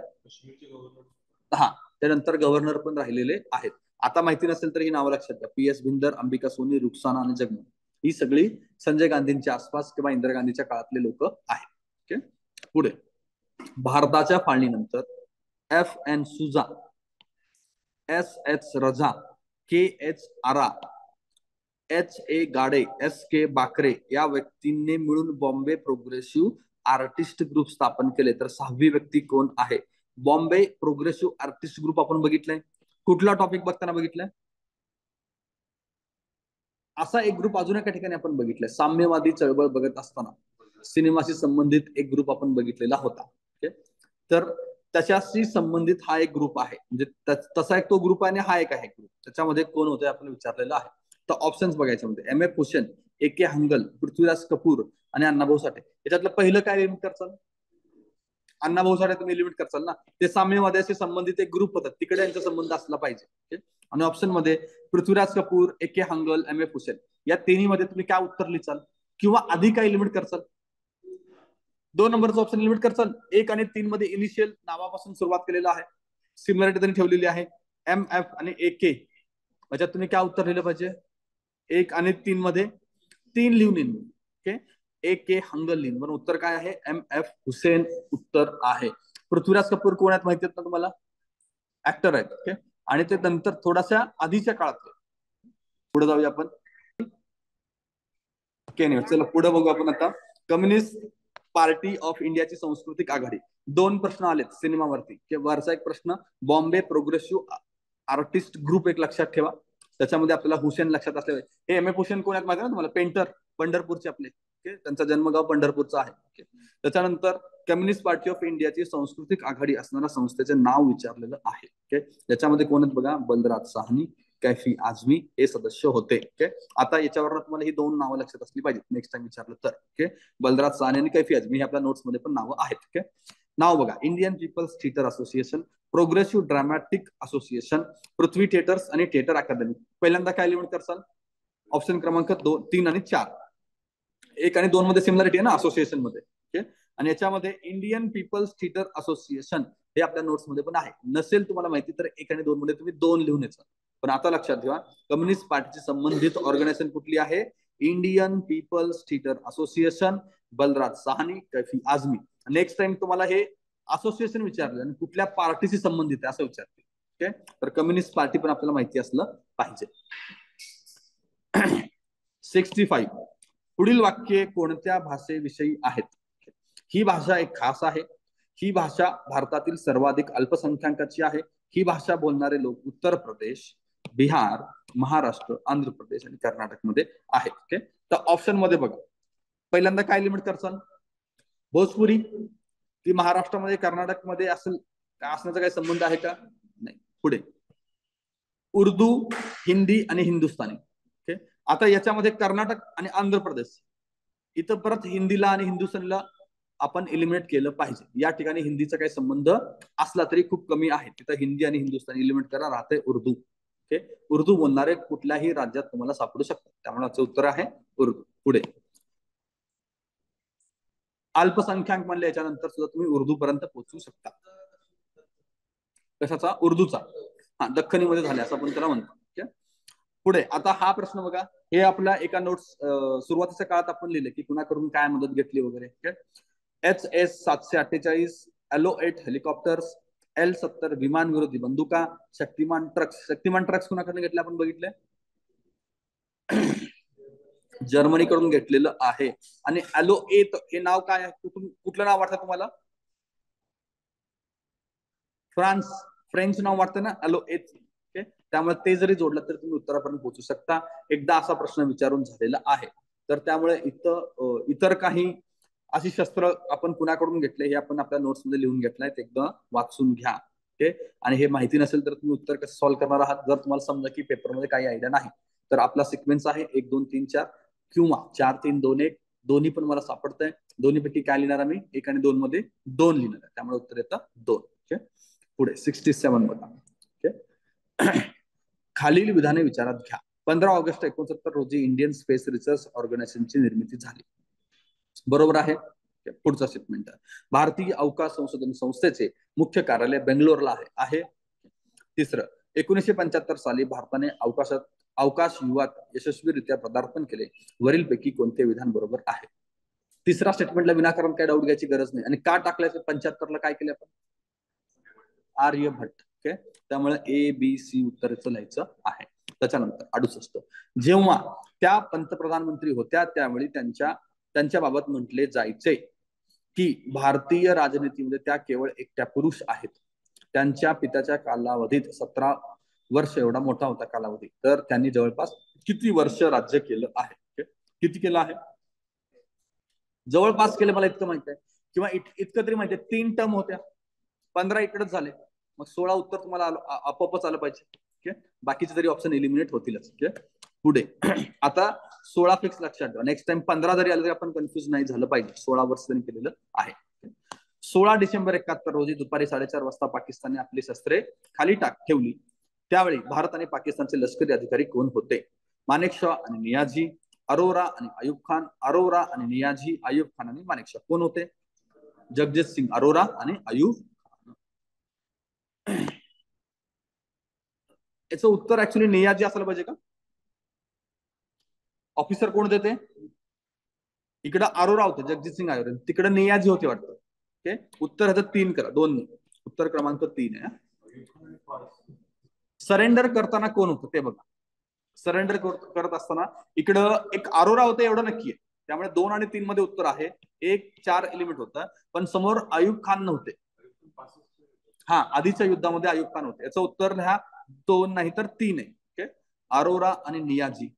हा, त्यानंतर गव्हर्नर पण राहिलेले आहेत. आता माहिती नसेल तर ही नावं लक्षात घ्या. PS भिंदर, अंबिका सोनी, रुखसाना आणि जगमोहन ही सगळी संजय गांधींच्या आसपास किंवा इंदिरा गांधीच्या काळातले लोक आहेत. पुढे भारताच्या फाळणीनंतर FN Suja, SS Raza, KH आरा, HA गाडे, SK बाकरे या व्यक्तींनी मिळून बॉम्बे प्रोग्रेसिव्ह आर्टिस्ट ग्रुप स्थापन केले. तर 6वी व्यक्ती कोण आहे? बॉम्बे प्रोग्रेसिव्ह आर्टिस्ट ग्रुप आपण बघितलंय. कुठला टॉपिक बघताना बघितलंय? असा एक ग्रुप अजून एका ठिकाणी आपण बघितलाय. साम्यवादी चळवळ बघत असताना सिनेमाशी संबंधित एक ग्रुप आपण बघितलेला होता. तर त्याच्याशी संबंधित हा एक ग्रुप आहे. म्हणजे तसा एक तो ग्रुप आहे आणि हा एक आहे ग्रुप. त्याच्यामध्ये कोण होते आपण विचारलेलं आहे. तर ऑप्शन्स बघायचे मध्ये MM हुसेन, AK हंगल, पृथ्वीराज कपूर आणि अण्णाभाऊ साठे. याच्यातलं पहिलं काय लिमिट करचाल? अण्णाभाऊ साठे तुम्ही लिमिट करचाल ना. ते साम्यवाद्याशी संबंधित एक ग्रुप होतात, तिकडे यांचा संबंध असला पाहिजे. आणि ऑप्शन मध्ये पृथ्वीराज कपूर, AK हंगल, MM हुसेन या तिन्ही मध्ये तुम्ही काय उत्तर लिहिचाल किंवा आधी काय लिमिट करचाल? 2 नंबरचं ऑप्शन लिमिट करचाल. 1 आणि 3 मध्ये इनिशियल नावापासून सुरुवात केलेलं आहे, सिमिलरिटी त्यांनी ठेवलेली आहे. MF आणि AK याच्यात तुम्ही काय उत्तर लिहिलं पाहिजे? 1 आणि 3 मध्ये 3 लिहून येईन. AK हंगल लिहून. पण उत्तर काय आहे? MF हुसेन उत्तर आहे. पृथ्वीराज कपूर कोण आहेत माहिती आहेत ना तुम्हाला? ऍक्टर आहेत. आणि ते नंतर थोडासा आधीच्या काळात. पुढे जाऊया आपण. चला पुढे बघू आपण आता. कम्युनिस्ट पार्टी ऑफ इंडियाची सांस्कृतिक आघाडी. 2 प्रश्न आलेत सिनेमावरती. वरचा एक प्रश्न बॉम्बे प्रोग्रेसिव्ह आर्टिस्ट ग्रुप एक लक्षात ठेवा. त्याच्यामध्ये आपल्याला हुसेन लक्षात असले. हे MM हुसेन कोण आहेत माहिती ना तुम्हाला? पेंटर, पंढरपूरचे आपले. त्यांचा जन्मगाव पंढरपूरचा आहे. त्याच्यानंतर कम्युनिस्ट पार्टी ऑफ इंडियाची सांस्कृतिक आघाडी असणाऱ्या संस्थेचे नाव विचारलेलं आहे. त्याच्यामध्ये कोण आहेत बघा? बलराज साहनी, कैफी आझमी हे सदस्य होते. आता याच्यावर तुम्हाला ही 2 नावं लक्षात असली पाहिजे नेक्स्ट टाइम विचारलं तर. बलराज साहनी आणि कैफी आझमी हे आपल्या नोट्स मध्ये पण नावं आहेत. नाव बघा: Indian People's Theatre Association, Progressive Dramatic Association, Prithvi Theatres आणि थिएटर अकादमी. पहिल्यांदा काय लिमिट करसाल? ऑप्शन क्रमांक 2, 3 आणि 4. 1 आणि 2 मध्ये सिमिलरिटी आहे ना असोसिएशन मध्ये. आणि याच्यामध्ये इंडियन पीपल्स थिएटर असोसिएशन हे आपल्या नोट्स मध्ये पण आहे. नसेल तुम्हाला माहिती तर 1 आणि 2 मध्ये तुम्ही 2 लिहून यायचं. पण आता लक्षात ठेवा, कम्युनिस्ट पार्टीची संबंधित ऑर्गनायझेशन कुठली आहे? Indian People's Theatre Association, Balraj Sahni, Kaifi Azmi. Next time तुम्हाला हे असोसिएशन विचारलं आणि कुठल्या पार्टीशी संबंधित आहे असं विचारते. तर कम्युनिस्ट पार्टी पण आपल्याला माहिती असलं पाहिजे. 65. पुढील वाक्ये कोणत्या भाषेविषयी आहेत? ही भाषा एक खास आहे. ही भाषा भारतातील सर्वाधिक अल्पसंख्याकांची आहे. ही भाषा बोलणारे लोक उत्तर प्रदेश, बिहार, महाराष्ट्र, आंध्र प्रदेश आणि कर्नाटकमध्ये आहेत. तर ऑप्शन मध्ये बघा, पहिल्यांदा काय लिमिट करचाल? भोजपुरी. ती महाराष्ट्रामध्ये कर्नाटकमध्ये असेल का असण्याचा काही संबंध आहे का? नाही. पुढे उर्दू, हिंदी आणि हिंदुस्थानी. आता याच्यामध्ये कर्नाटक आणि आंध्र प्रदेश इथं परत हिंदीला आणि हिंदुस्थानीला आपण एलिमिनेट केलं पाहिजे. या ठिकाणी हिंदीचा काही संबंध असला तरी खूप कमी आहे. तिथं हिंदी आणि हिंदुस्थानी एलिमिनेट करा, राहते उर्दू. उर्दू बोलणारे कुठल्याही राज्यात तुम्हाला सापडू शकतात, त्यामुळे उत्तर आहे उर्दू. पुढे अल्पसंख्याक म्हणले याच्यानंतर सुद्धा तुम्ही उर्दू पर्यंत पोहोचू शकता. कशाचा? उर्दूचा. हा, दख्खनीमध्ये झाले असं आपण त्याला म्हणतो. पुढे आता हा प्रश्न बघा, हे आपल्या एका नोट्स सुरुवातीच्या काळात आपण लिहिले की कुणाकडून काय मदत घेतली वगैरे. HS-748 Alo-8 हेलिकॉप्टर्स, L-70 विमान विरोधी बंदुका, शक्तिमान ट्रक्स कुणाकडून घेतले आपण बघितले? जर्मनीकडून घेतलेलं आहे. आणि Alo-8 हे नाव काय आहे? कुठलं नाव वाटतं तुम्हाला? फ्रेंच नाव वाटतं ना Alo-8. त्यामुळे ते जरी जोडलं तर तुम्ही उत्तरापर्यंत पोहोचू शकता. एकदा असा प्रश्न विचारून झालेला आहे. तर त्यामुळे इतर काही अशी शस्त्र आपण कुणाकडून घेतले हे आपण आपल्या नोट्स मध्ये लिहून घेतलंय, ते एकदा वाचून घ्या. ओके. आणि हे माहिती नसेल तर तुम्ही उत्तर कसं सॉल्व्ह करणार आहात. जर तुम्हाला समजा की पेपरमध्ये काही आयडिया नाही तर आपला सिक्वेन्स आहे 1 2 3 4 किंवा 4 3 2 1. दोन्ही पण मला सापडतंय. दोन्हीपैकी काय लिहिणार आम्ही? 1 आणि 2 मध्ये 2 लिहिणार आहे. त्यामुळे उत्तर येतं 2. ओके. पुढे 67 बघा. ओके. खालील विधाने विचारात घ्या. 15 ऑगस्ट 1969 रोजी इंडियन स्पेस रिसर्च ऑर्गनायझेशनची निर्मिती झाली. बरोबर आहे. पुढचा स्टेटमेंट आहे, भारतीय अवकाश संशोधन संस्थेचे मुख्य कार्यालय बेंगलोरला आहे. तिसरं, 1975 साली भारताने अवकाश युगात यशस्वीरित्या पदार्पण केले. वरीलपैकी कोणते विधान बरोबर आहे? तिसरा स्टेटमेंटला विनाकारण काय डाऊट घ्यायची गरज नाही. आणि का टाकल्याचं 75ला काय केलं आपण? आर्यभट्ट. ओके. त्यामुळे ABC उत्तराचं लिहायचं आहे. त्याच्यानंतर 68, जेव्हा त्या पंतप्रधानमंत्री होत्या त्यावेळी त्यांच्या बाबत म्हटले जायचे की भारतीय राजनीतीमध्ये त्या केवळ एकट्या पुरुष आहेत. त्यांच्या पित्याच्या कालावधीत 17 वर्ष एवढा मोठा होता कालावधी. तर त्यांनी जवळपास किती वर्ष राज्य केलं आहे? किती केलं आहे? जवळपास केलं मला इतकं माहित आहे, किंवा इतकं तरी माहिती आहे 3 टर्म होत्या. 15 इकडेच झाले. मग 16 उत्तर तुम्हाला आपोआपच आलं पाहिजे. ओके. बाकीचे तरी ऑप्शन एलिमिनेट होतीलच. ओके. पुढे आता 16 फिक्स लक्षात ठेवा. नेक्स्ट टाइम 15 जरी आलं तरी आपण कन्फ्युज नाही झालं पाहिजे. 16 वर्ष त्यांनी केलेलं आहे. 16 डिसेंबर 71 रोजी दुपारी 4:30 वाजता पाकिस्तानने आपली शस्त्रे खाली ठेवली. त्यावेळी भारत आणि पाकिस्तानचे लष्करी अधिकारी कोण होते? मानेकशॉ आणि नियाझी, अरोरा आणि अयूब खान, अरोरा आणि नियाझी, अयूब खान आणि मानेकशॉ. कोण होते? जगजित सिंग, अरोरा आणि अयूब. याचं उत्तर ऍक्च्युली नियाझी असायला पाहिजे का? ऑफिसर कोण देते? इकडं अरोरा होते, जगजित सिंग अरोरा. तिकडे नियाझी होते वाटतं. ओके. उत्तर ह्याचं 3 करा, 2 नाही. उत्तर क्रमांक 3 आहे. सरेंडर करताना कोण होतं ते बघा. सरेंडर करत असताना इकडं एक अरोरा होतं एवढं नक्की आहे. त्यामुळे 2 आणि 3 मध्ये उत्तर आहे. 1 4 एलिमेंट होतं, पण समोर अयूब खान नव्हते. हा, आधीच्या युद्धामध्ये अयूब खान होते. याचं उत्तर लिहा 2 नाही तर 3 आहे. ओके. अरोरा आणि नियाझी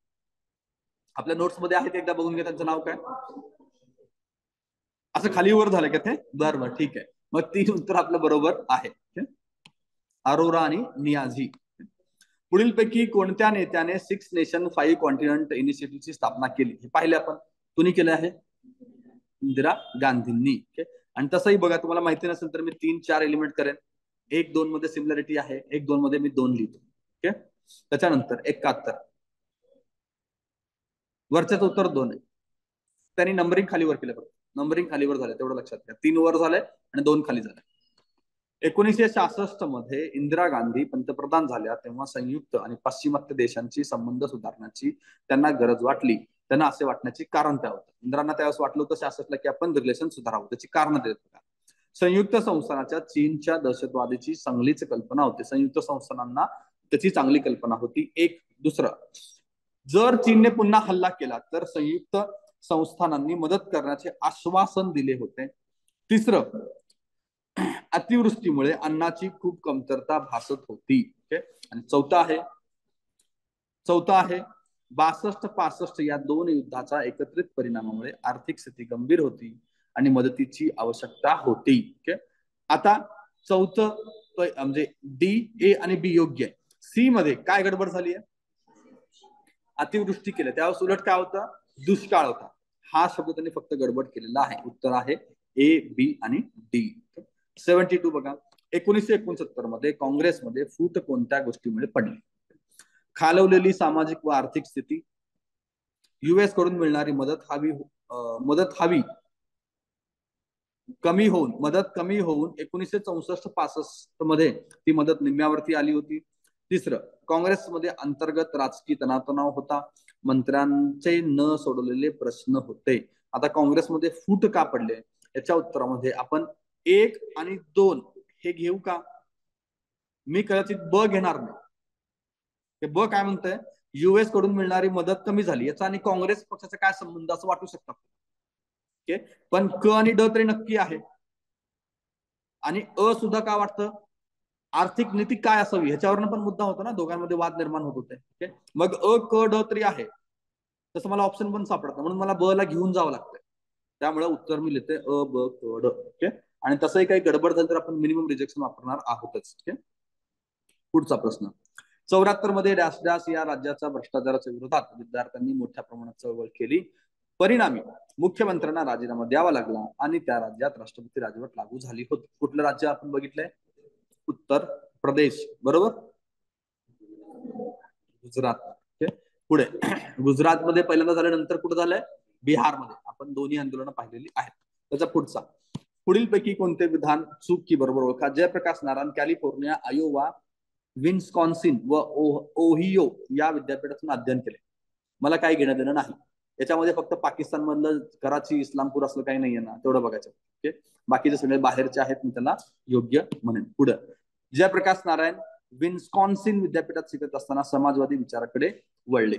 आपल्या नोट्स मध्ये आहेत, एकदा बघून घ्या. त्यांचं नाव काय? असं खाली वर झालं का ते? बरोबर, ठीक आहे. मग 3 उत्तर आपलं बरोबर आहे. अरोरा आणि नियाझी. पुढीलपैकी कोणत्या नेत्याने 6 नेशन 5 कॉन्टिनेंट इनिशिएटिव्हची स्थापना केली? हे पाहिले आपण. कुणी केलं आहे? इंदिरा गांधींनी. आणि तसंही बघा, तुम्हाला माहिती नसेल तर मी 3 4 एलिमेंट करेन. 1 2 मध्ये सिमिलरिटी आहे, 1 2 मध्ये मी 2 लिहितो. ओके. त्याच्यानंतर 71 वरच्याच उत्तर 2 आहे. त्यांनी नंबरिंग खालीवर केलं बघा. नंबरिंग खालीवर झालं तेवढं लक्षात घ्या. 3 वर झालंय आणि 2 खाली झालंय. 1966 मध्ये इंदिरा गांधी पंतप्रधान झाल्या तेव्हा संयुक्त आणि पाश्चिमात्य देशांची संबंध सुधारण्याची त्यांना गरज वाटली. त्यांना असे वाटण्याचे कारण काय होतं? इंदिरांना त्यावेळेस वाटलं होतं 66ला की आपण रिलेशन सुधारावं. त्याची कारण देत होता. संयुक्त संस्थानाच्या चीनच्या दहशतवादीची चांगलीच कल्पना होती. संयुक्त संस्थानांना त्याची चांगली कल्पना होती. एक. दुसरं, जर चीनने पुन्हा हल्ला केला तर संयुक्त संस्थानांनी मदत करण्याचे आश्वासन दिले होते. तिसरं, अतिवृष्टीमुळे अन्नाची खूप कमतरता भासत होती. आणि चौथा आहे 62-65 या 2 युद्धाचा एकत्रित परिणामामुळे आर्थिक स्थिती गंभीर होती आणि मदतीची आवश्यकता होती. आता चौथं म्हणजे डी, ए आणि बी योग्य आहे. सी मध्ये काय गडबड झाली आहे? अतिवृष्टी केली, त्यावेळेस उलट काय होतं? दुष्काळ होता. हा शब्द त्यांनी फक्त गडबड केलेला आहे. उत्तर आहे ए, बी आणि डी. 72 बघा. 1969 मध्ये काँग्रेसमध्ये फूट कोणत्या गोष्टीमुळे पडली? खालवलेली सामाजिक व आर्थिक स्थिती, US कडून मिळणारी मदत हवी कमी होऊन मदत कमी होऊन 1964-65 मध्ये ती मदत निम्म्यावरती आली होती. तिसरं, काँग्रेसमध्ये अंतर्गत राजकीय तणाव होता, मंत्र्यांचे न सोडवलेले प्रश्न होते. आता काँग्रेसमध्ये फूट का पडले याच्या उत्तरामध्ये आपण 1 आणि 2 हे घेऊ का? मी कदाचित ब घेणार नाही. हे ब काय म्हणतंय, युएस कडून मिळणारी मदत कमी झाली याचा आणि काँग्रेस पक्षाचा काय संबंध असं वाटू शकतं. ओके, पण क आणि ड तरी नक्की आहे. आणि अ सुद्धा का वाटतं, आर्थिक नीती काय असावी ह्याच्यावरनं पण मुद्दा होता ना, दोघांमध्ये वाद निर्माण होत होते. ओके, मग अ क ड तरी आहे, तसं मला ऑप्शन पण सापडतं, म्हणून मला ब ला घेऊन जावं लागतंय. त्यामुळे उत्तर मी लिहिते अ ब क ड. ओके, आणि तसंही काही गडबड झाली तर आपण मिनिमम रिजेक्शन वापरणार आहोतच. ओके, पुढचा प्रश्न, 74 मध्ये डॅश डॅश या राज्याच्या भ्रष्टाचाराच्या विरोधात विद्यार्थ्यांनी मोठ्या प्रमाणात चळवळ केली. परिणामी मुख्यमंत्र्यांना राजीनामा द्यावा लागला आणि त्या राज्यात राष्ट्रपती राजवट लागू झाली होती. कुठलं राज्य आपण बघितलंय? उत्तर प्रदेश. बरोबर, गुजरात. ओके, पुढे गुजरातमध्ये पहिल्यांदा झाल्यानंतर कुठं झालंय? बिहारमध्ये. आपण दोन्ही आंदोलनं पाहिलेली आहेत. त्याचा पुढचा, पुढीलपैकी कोणते विधान चूक की बरोबर ओळखा? जयप्रकाश नारायण कॅलिफोर्निया, आयोवा, विन्स्कॉन्सिन व ओहियो या विद्यापीठातून अध्ययन केले. मला काही घेणं देणं नाही याच्यामध्ये, फक्त पाकिस्तान मधलं कराची, इस्लामपूर असलं काही नाहीये ना, तेवढं बघायचं. ओके, बाकीचे सगळे बाहेरचे आहेत, मी त्याला योग्य म्हणेन. पुढे, जयप्रकाश नारायण विन्स्कॉन्सिन विद्यापीठात शिकत असताना समाजवादी विचाराकडे वळले.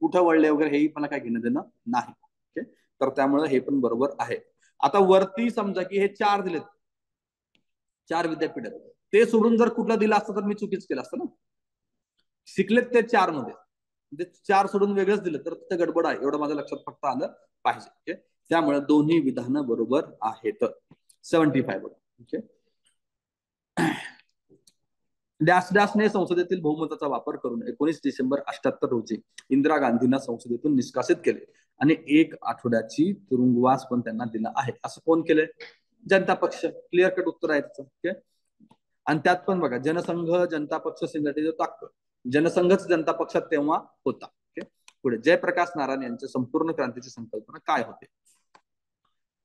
कुठं वळले वगैरे हेही मला काही घेणं देणं नाही. ओके, तर त्यामुळे हे पण बरोबर आहे. आता वरती समजा की हे 4 दिलेत, 4 विद्यापीठ, ते सोडून जर कुठला दिला असतं तर मी चुकीच केलं असतं ना. शिकलेत ते 4 मध्ये, म्हणजे 4 सोडून वेगळंच दिलं तर तिथे गडबड आहे, एवढं माझ्या लक्षात फक्त आलं पाहिजे. ओके, त्यामुळे दोन्ही विधानं बरोबर आहेत. 75 बघा. ओके, डॅश डॅशने संसदेतील बहुमताचा वापर करून 19 डिसेंबर 78 रोजी इंदिरा गांधींना संसदेतून निष्कासित केले आणि 1 आठवड्याची तुरुंगवास पण त्यांना दिला आहे. असं कोण केलंय? जनता पक्ष. क्लिअर कट उत्तर आहे त्याचं. ओके, आणि त्यात पण बघा, जनसंघ जनता पक्ष संघटनेचं टाकतो, जनसंघच जनता पक्षात तेव्हा होता. ओके, पुढे, जयप्रकाश नारायण यांच्या संपूर्ण क्रांतीची संकल्पना काय होते?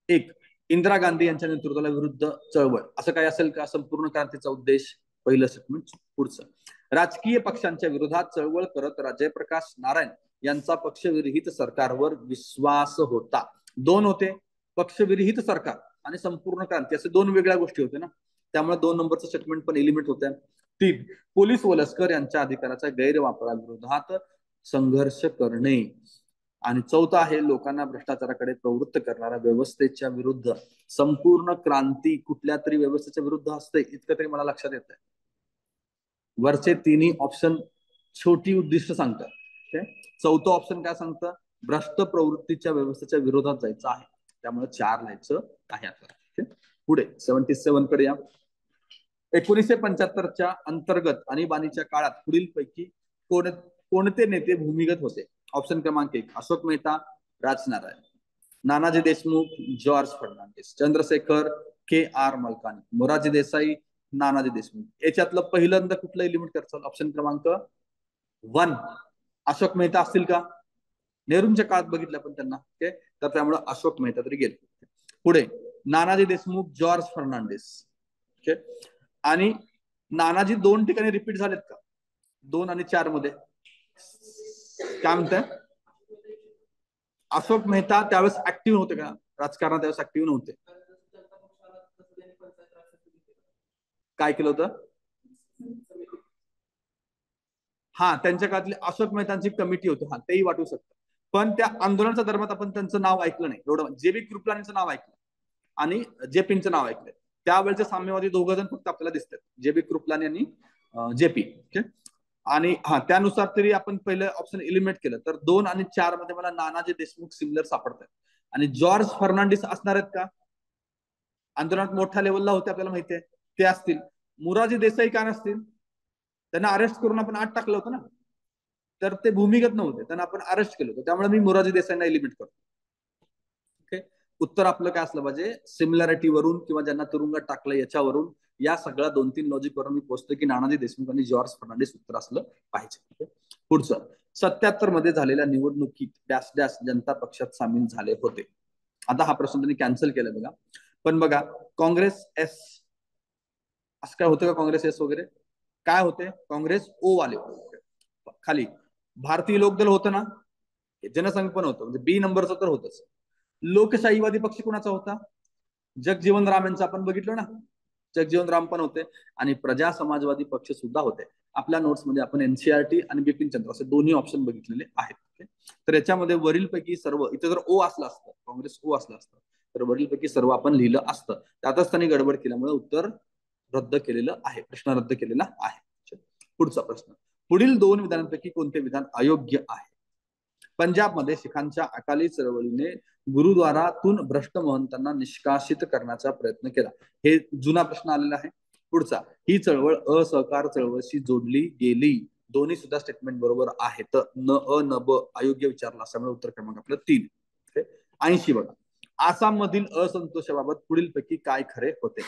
1, इंदिरा गांधी यांच्या नेतृत्वाला विरुद्ध चळवळ, असं काय असेल का? संपूर्ण क्रांतीचा उद्देश, पहिलं स्टेटमेंट. पुढचं, राजकीय पक्षांच्या विरोधात चळवळ करत जयप्रकाश नारायण यांचा पक्षविरहित सरकारवर विश्वास होता. 2 होते, पक्षविरहित सरकार आणि संपूर्ण क्रांती, असे 2 वेगळ्या गोष्टी होते ना, त्यामुळे 2 नंबरचं स्टेटमेंट पण एलिमेंट होतं. 3, पोलीस व लष्कर यांच्या अधिकाराच्या गैरवापराविरोधात संघर्ष करणे. आणि 4 आहे, लोकांना भ्रष्टाचाराकडे प्रवृत्त करणाऱ्या व्यवस्थेच्या विरुद्ध. संपूर्ण क्रांती कुठल्या तरी व्यवस्थेच्या विरुद्ध असते, इतकं तरी मला लक्षात येत आहे. वरचे तिन्ही ऑप्शन छोटी उद्दिष्ट सांगतात. ओके, 4थं ऑप्शन काय सांगतं? भ्रष्ट प्रवृत्तीच्या व्यवस्थेच्या विरोधात जायचं आहे, त्यामुळे 4 लिहायचं आहे आपल्याला. ओके, पुढे 77 कडे या. 1975च्या अंतर्गत आणीबाणीच्या काळात पुढीलपैकी कोणते नेते भूमिगत होते? ऑप्शन क्रमांक 1, अशोक मेहता, राजनारायण, नानाजी देशमुख, जॉर्ज फर्नांडिस, चंद्रशेखर, के.आर. मलकानी, मोरारजी देसाई, नानाजी देशमुख. याच्यातलं पहिल्यांदा कुठलं एलिमेंट करचाल? ऑप्शन क्रमांक 1, अशोक मेहता असतील का? नेहरूंच्या काळात बघितलं पण त्यांना. ओके, तर त्यामुळे अशोक मेहता तरी गेले. पुढे, नानाजी देशमुख, जॉर्ज फर्नांडिस. ओके, आणि नानाजी 2 ठिकाणी रिपीट झालेत का? 2 आणि 4 मध्ये काय म्हणताय? अशोक मेहता त्यावेळेस ऍक्टिव्ह होते का राजकारणात? त्यावेळेस ऍक्टिव्ह नव्हते. काय केलं होतं? हा, त्यांच्या काळातली अशोक मेहतांची कमिटी होती, हा तेही वाटू शकतं. पण त्या आंदोलनाच्या दरम्यान आपण त्यांचं नाव ऐकलं नाही, एवढं. जे बी कृपलानीचं नाव ऐकलं आणि जे पींचं नाव ऐकलंय. त्यावेळेचे साम्यवादी 2 जण फक्त आपल्याला दिसतात, जे बी कृपलानी आणि जे पी. ओके, आणि हा, त्यानुसार तरी आपण पहिलं ऑप्शन एलिमिनेट केलं तर 2 आणि 4 मध्ये मला नानाजी देशमुख सिमिलर सापडतात. आणि जॉर्ज फर्नांडिस असणार आहेत का? आंदोलनात मोठ्या लेवलला होते, आपल्याला माहिती आहे, ते असतील. मोरारजी देसाई का नसतील? त्यांना अरेस्ट करून आपण आत टाकलं होतं ना, तर ते भूमिगत नव्हते, त्यांना आपण अरेस्ट केलं होतं. त्यामुळे मी मोरारजी देसाईंना एलिमिनेट करतो. ओके, उत्तर आपलं काय असलं पाहिजे? सिमिलॅरिटीवरून किंवा ज्यांना तुरुंगात टाकलं याच्यावरून, या सगळ्या 2-3 लॉजिक वरून मी पोहोचतो की नानाजी देशमुख आणि जॉर्ज फर्नांडिस उत्तर असलं पाहिजे. पुढचं, 77 मध्ये झालेल्या निवडणुकीत डॅश डॅश जनता पक्षात सामील झाले होते. आता हा प्रश्न त्यांनी कॅन्सल केला बघा. पण बघा काँग्रेस एस, असं काय होतं का काँग्रेस एस वगैरे? काय होते? काँग्रेस ओ वाले. खाली भारतीय लोकदल होतं ना, जनसंघ पण होतं, म्हणजे बी नंबरचं तर होतच. लोकशाहीवादी पक्ष कुणाचा होता? जगजीवन राम यांचं आपण बघितलं ना, जगजीवन राम पण होते. आणि प्रजा समाजवादी पक्ष सुद्धा होते. आपल्या नोट्स मध्ये आपण एनसीआरटी आणि बिपिन चंद्र असे दोन्ही ऑप्शन बघितलेले आहेत. तर याच्यामध्ये वरीलपैकी सर्व, इथे जर ओ असलं असतं, काँग्रेस ओ असलं असतं, तर वरीलपैकी सर्व आपण लिहिलं असतं. त्यातच त्यांनी गडबड केल्यामुळे उत्तर रद्द केलेलं आहे, प्रश्न रद्द केलेला आहे. पुढचा प्रश्न, पुढील दोन विधानांपैकी कोणते विधान अयोग्य आहे? पंजाबमध्ये शिखांच्या अकाली चळवळीने गुरुद्वारातून भ्रष्ट महंतांना निष्कासित करण्याचा प्रयत्न केला. हे जुना प्रश्न आलेला आहे. पुढचा, ही चळवळ असहकार चळवळीशी जोडली गेली. दोन्ही सुद्धा स्टेटमेंट बरोबर आहेत. न अ न ब अयोग्य विचारला असल्यामुळे उत्तर क्रमांक आपलं 3. 80 बघा, आसाम मधील असंतोषाबाबत पुढीलपैकी काय खरे होते?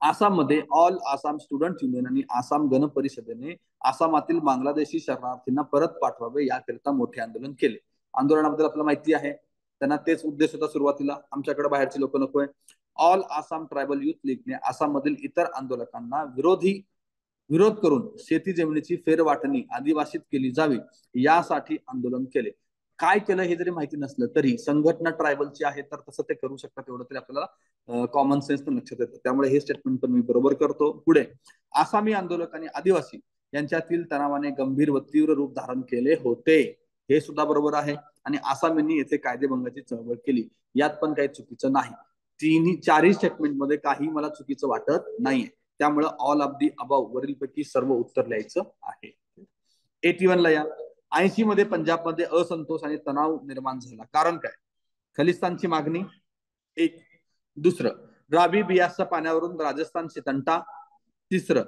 आसाममध्ये ऑल आसाम स्टुडंट युनियन आणि आसाम गण परिषदेने आसामातील बांगलादेशी शरणार्थींना परत पाठवावे याकरिता मोठे आंदोलन केले. आंदोलनाबद्दल आपल्याला माहिती आहे. त्यांना तेच उद्देश होता सुरुवातीला, आमच्याकडे बाहेरची लोक नकोय. ऑल आसाम ट्रायबल युथ लीगने आसाममधील इतर आंदोलकांना विरोध करून शेती जमिनीची फेरवाटणी आदिवासीत केली जावी यासाठी आंदोलन केले. काय केलं हे जरी माहिती नसलं तरी संघटना ट्रायबलची आहे, तर तसं ते करू शकतात, एवढं तरी आपल्याला कॉमन सेन्स पण लक्षात येतं. त्यामुळे हे स्टेटमेंट पण मी बरोबर करतो. पुढे, आसामी आंदोलक आणि आदिवासी यांच्यातील तणावाने गंभीर व तीव्र रूप धारण केले होते. हे सुद्धा बरोबर आहे. आणि आसामींनी येथे कायदेभंगाची चळवळ केली, यात पण काही चुकीचं नाही. चारही स्टेटमेंट मध्ये काही मला चुकीचं वाटत नाहीये. त्यामुळे ऑल ऑफ दी अबाव वरीलपैकी सर्व उत्तर लिहायचं आहे. 81 ला या, 80 मध्ये पंजाबमध्ये असंतोष आणि तणाव निर्माण झाला, कारण काय? खलिस्तानची मागणी एक, दुसरं राबी बियासच्या पाण्यावरून राजस्थानची तंटा, तिसरं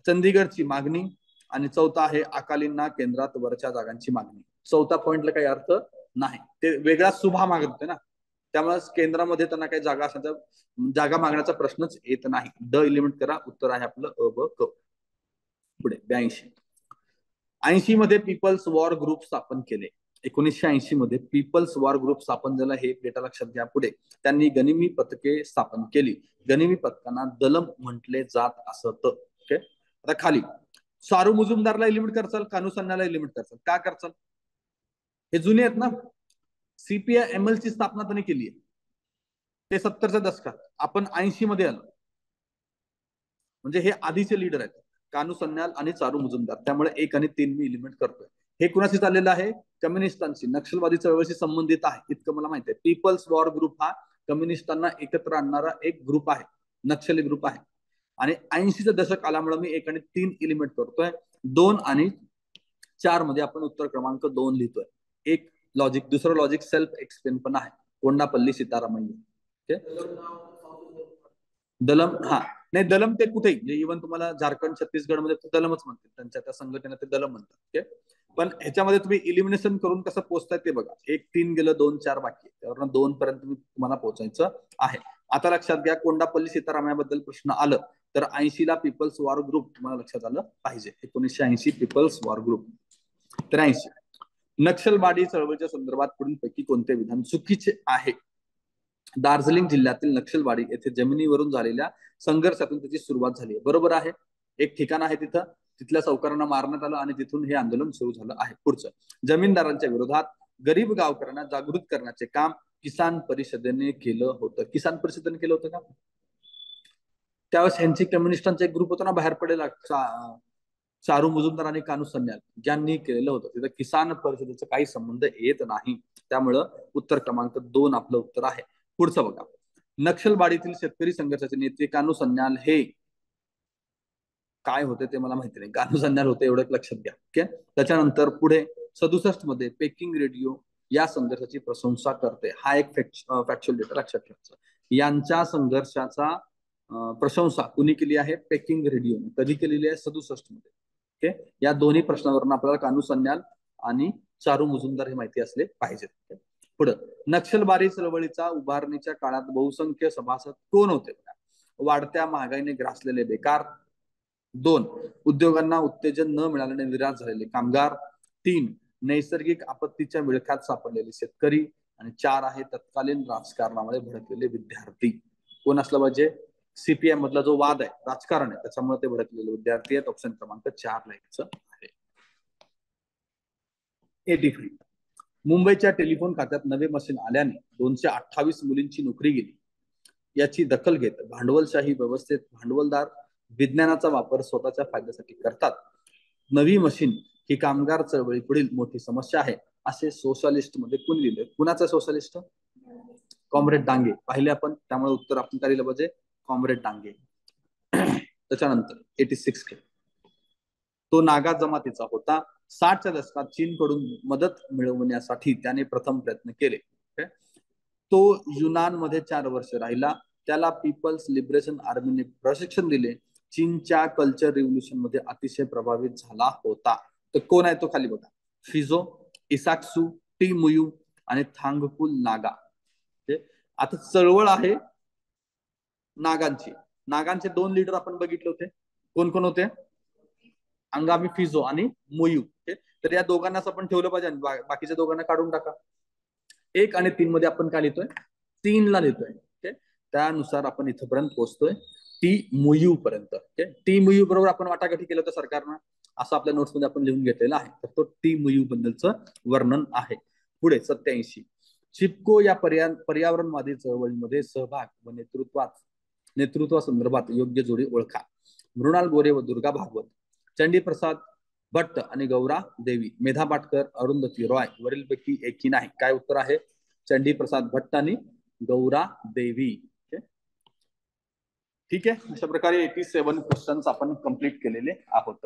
चंदीगडची मागणी, आणि चौथा आहे अकालींना केंद्रात वरच्या जागांची मागणी. चौथा पॉइंटला काही अर्थ नाही, ते वेगळा सुभा मागत होते ना, त्यामुळे केंद्रामध्ये त्यांना काही जागा असायच्या, जागा मागण्याचा प्रश्नच येत नाही. ड एलिमेंट करा, उत्तर आहे आपलं अ ब क. पुढे 82, 80 मध्ये पीपल्स वॉर ग्रुप स्थापन केले. 1980 मध्ये पीपल्स वॉर ग्रुप स्थापन झाला, हे डेटा लक्षात घ्या. पुढे, त्यांनी गनिमी पथके स्थापन केली. गनिमी पथकांना दलम म्हटले जात असत. ओके, आता खाली सारू मुजुमदारला एलिमिट करचाल, कानू सन्नाला एलिमिट करचाल, का करचाल? हे जुने आहेत ना. CPI-ML ची स्थापना त्यांनी केली आहे, ते 70च्या दशकात. आपण 80 मध्ये आलो, म्हणजे हे आधीचे लीडर आहेत, कानू सन्याल आणि चारू मुजुमदार. त्यामुळे 1 आणि 3 मी एलिमेंट करतोय. हे कुणाशी चाललेलं आहे? कम्युनिस्टांशी, नक्षलवादी चळवळीशी संबंधित आहे, इतकं मला माहिती आहे. पीपल्स वॉर ग्रुप हा कम्युनिस्टांना एकत्र आणणारा एक ग्रुप आहे, नक्षली ग्रुप आहे. आणि 80चं दशक आल्यामुळे मी 1 आणि 3 एलिमेंट करतोय. 2 आणि 4 मध्ये आपण उत्तर क्रमांक 2 लिहितोय. एक लॉजिक, दुसरं लॉजिक सेल्फ एक्सप्लेन पण आहे, कोंडापल्ली सीतारामय्या. दलम, हा नाही, दलम ते कुठेही, म्हणजे इव्हन तुम्हाला झारखंड छत्तीसगड मध्ये दलमच म्हणतात, त्यांच्या त्या संघटनेला ते दलम म्हणतात. पण ह्याच्यामध्ये तुम्ही इलिमिनेशन करून कसं पोहोचताय ते बघा. 1 3 गेलं, 2 4 बाकी, त्यावर 2 पर्यंत तुम्हाला पोहोचायचं आहे. आता लक्षात घ्या, कोंडापल्ली सीतारामय्याबद्दल प्रश्न आलं तर 80 ला पीपल्स वॉर ग्रुप तुम्हाला लक्षात आलं पाहिजे. 1980 पीपल्स वॉर ग्रुप. 83, नक्षलवादी चळवळीच्या संदर्भात पुढीलपैकी कोणते विधान चुकीचे आहे? दार्जिलिंग जिल्ह्यातील नक्षलवाडी येथे जमिनीवरून झालेल्या संघर्षातून त्याची सुरुवात झाली. बरोबर आहे. एक ठिकाण आहे तिथं, तिथल्या सावकारांना मारण्यात आलं आणि तिथून हे आंदोलन सुरू झालं आहे. पुढचं, जमीनदारांच्या विरोधात गरीब गावकऱ्यांना जागृत करण्याचे काम किसान परिषदेने केलं होतं. किसान परिषदेने केलं होतं का? त्यावेळेस ह्यांची कम्युनिस्टांचा एक ग्रुप होता ना बाहेर पडलेला, चारू मुजुमदार आणि कानू सन्याल, ज्यांनी केलेलं होतं. तिथं किसान परिषदेचा काही संबंध येत नाही. त्यामुळं उत्तर क्रमांक 2 आपलं उत्तर आहे. पुढचं बघा, नक्षलवाडीतील शेतकरी संघर्षाचे नेते कानू सन्याल हे काय होते ते मला माहिती नाही, कानू सन्याल होते एवढं लक्षात घ्या. ओके, त्याच्यानंतर पुढे 67 मध्ये पेकिंग रेडिओ या संघर्षाची प्रशंसा करते. हा एक फॅक्च्युअल डेटा लक्षात ठेवायचा. यांच्या संघर्षाचा प्रशंसा कुणी केली आहे? Packing radio. कधी केलेली आहे? 67 मध्ये. ओके, या दोन्ही प्रश्नावरून आपल्याला कानू सन्याल आणि चारू मुजुमदार हे माहिती असले पाहिजेत. पुढे, नक्षलबारी चळवळीचा उभारणीच्या काळात बहुसंख्य सभासद कोण होते? वाढत्या महागाईने ग्रासलेले बेकार. 2, उद्योगांना उत्तेजन न मिळाल्याने निराश झालेले कामगार. 3, नैसर्गिक आपत्तीच्या विळख्यात सापडलेले शेतकरी. आणि 4 आहे तत्कालीन राजकारणामुळे भडकलेले विद्यार्थी. कोण असलं पाहिजे? सीपीएम मधला जो वाद आहे, राजकारण आहे, त्याच्यामुळे ते भडकलेले विद्यार्थी आहेत. ऑप्शन क्रमांक 4 लिहायचं आहे. 83. मुंबईच्या टेलिफोन खात्यात नवे मशीन आल्याने 228 मुलींची नोकरी गेली. याची दखल घेत भांडवलशाही व्यवस्थेत भांडवलदार विज्ञानाचा वापर स्वतःच्या फायद्यासाठी करतात. नवी मशीन ही कामगार चळवळी पुढील मोठी समस्या आहे, असे सोशलिस्ट मध्ये कोण लिहिले? कुणाचा सोशलिस्ट? कॉम्रेड डांगे. पाहिले आपण, त्यामुळे उत्तर आपण काय लिहिलं पाहिजे? कॉम्रेड डांगे. त्याच्यानंतर 86 के, तो नागा जमातीचा होता. 60च्या दशकात चीनकडून मदत मिळवण्यासाठी त्याने प्रथम प्रयत्न केले. तो युनान मध्ये 4 वर्ष राहिला. त्याला पीपल्स लिबरेशन आर्मीने प्रशिक्षण दिले. चीनच्या कल्चर रिव्होल्युशन मध्ये अतिशय प्रभावित झाला होता. तर कोण आहे तो? खाली बघा. फिझो, इसाक्सू, टी मुयू आणि थांगकुल नागा. आता चळवळ आहे नागांची. नागांचे 2 लीडर आपण बघितले होते. कोण कोण होते? अंगामी फिझो आणि मुयू. तर या दोघांनाच आपण ठेवलं पाहिजे, बाकीच्या दोघांना काढून टाका. 1 आणि 3 मध्ये आपण काय लिहितोय? 3 ला लिहितोय. त्यानुसार आपण इथपर्यंत पोहोचतोय टी मुयू पर्यंत. टी मुयू बरोबर आपण वाटाघाटी केलं होतं सरकारनं, असं आपल्या नोट्स मध्ये आपण लिहून घेतलेलं आहे. तर तो टी मुयू बद्दलचं वर्णन आहे. पुढे 87. चिपको या पर्यावरणवादी चळवळीमध्ये सहभाग व नेतृत्वासंदर्भात योग्य जोडी ओळखा. मृणाल गोरे व दुर्गा भागवत, चंडीप्रसाद भट्ट आणि गौरा देवी, मेधा पाटकर, अरुंधती रॉय, वरीलपैकी एकही नाही. काय उत्तर आहे? चंडीप्रसाद भट्ट आणि गौरा देवी. ठीक आहे. अशा प्रकारे 87 क्वेश्चन्स आपण कंप्लीट केलेले आहोत.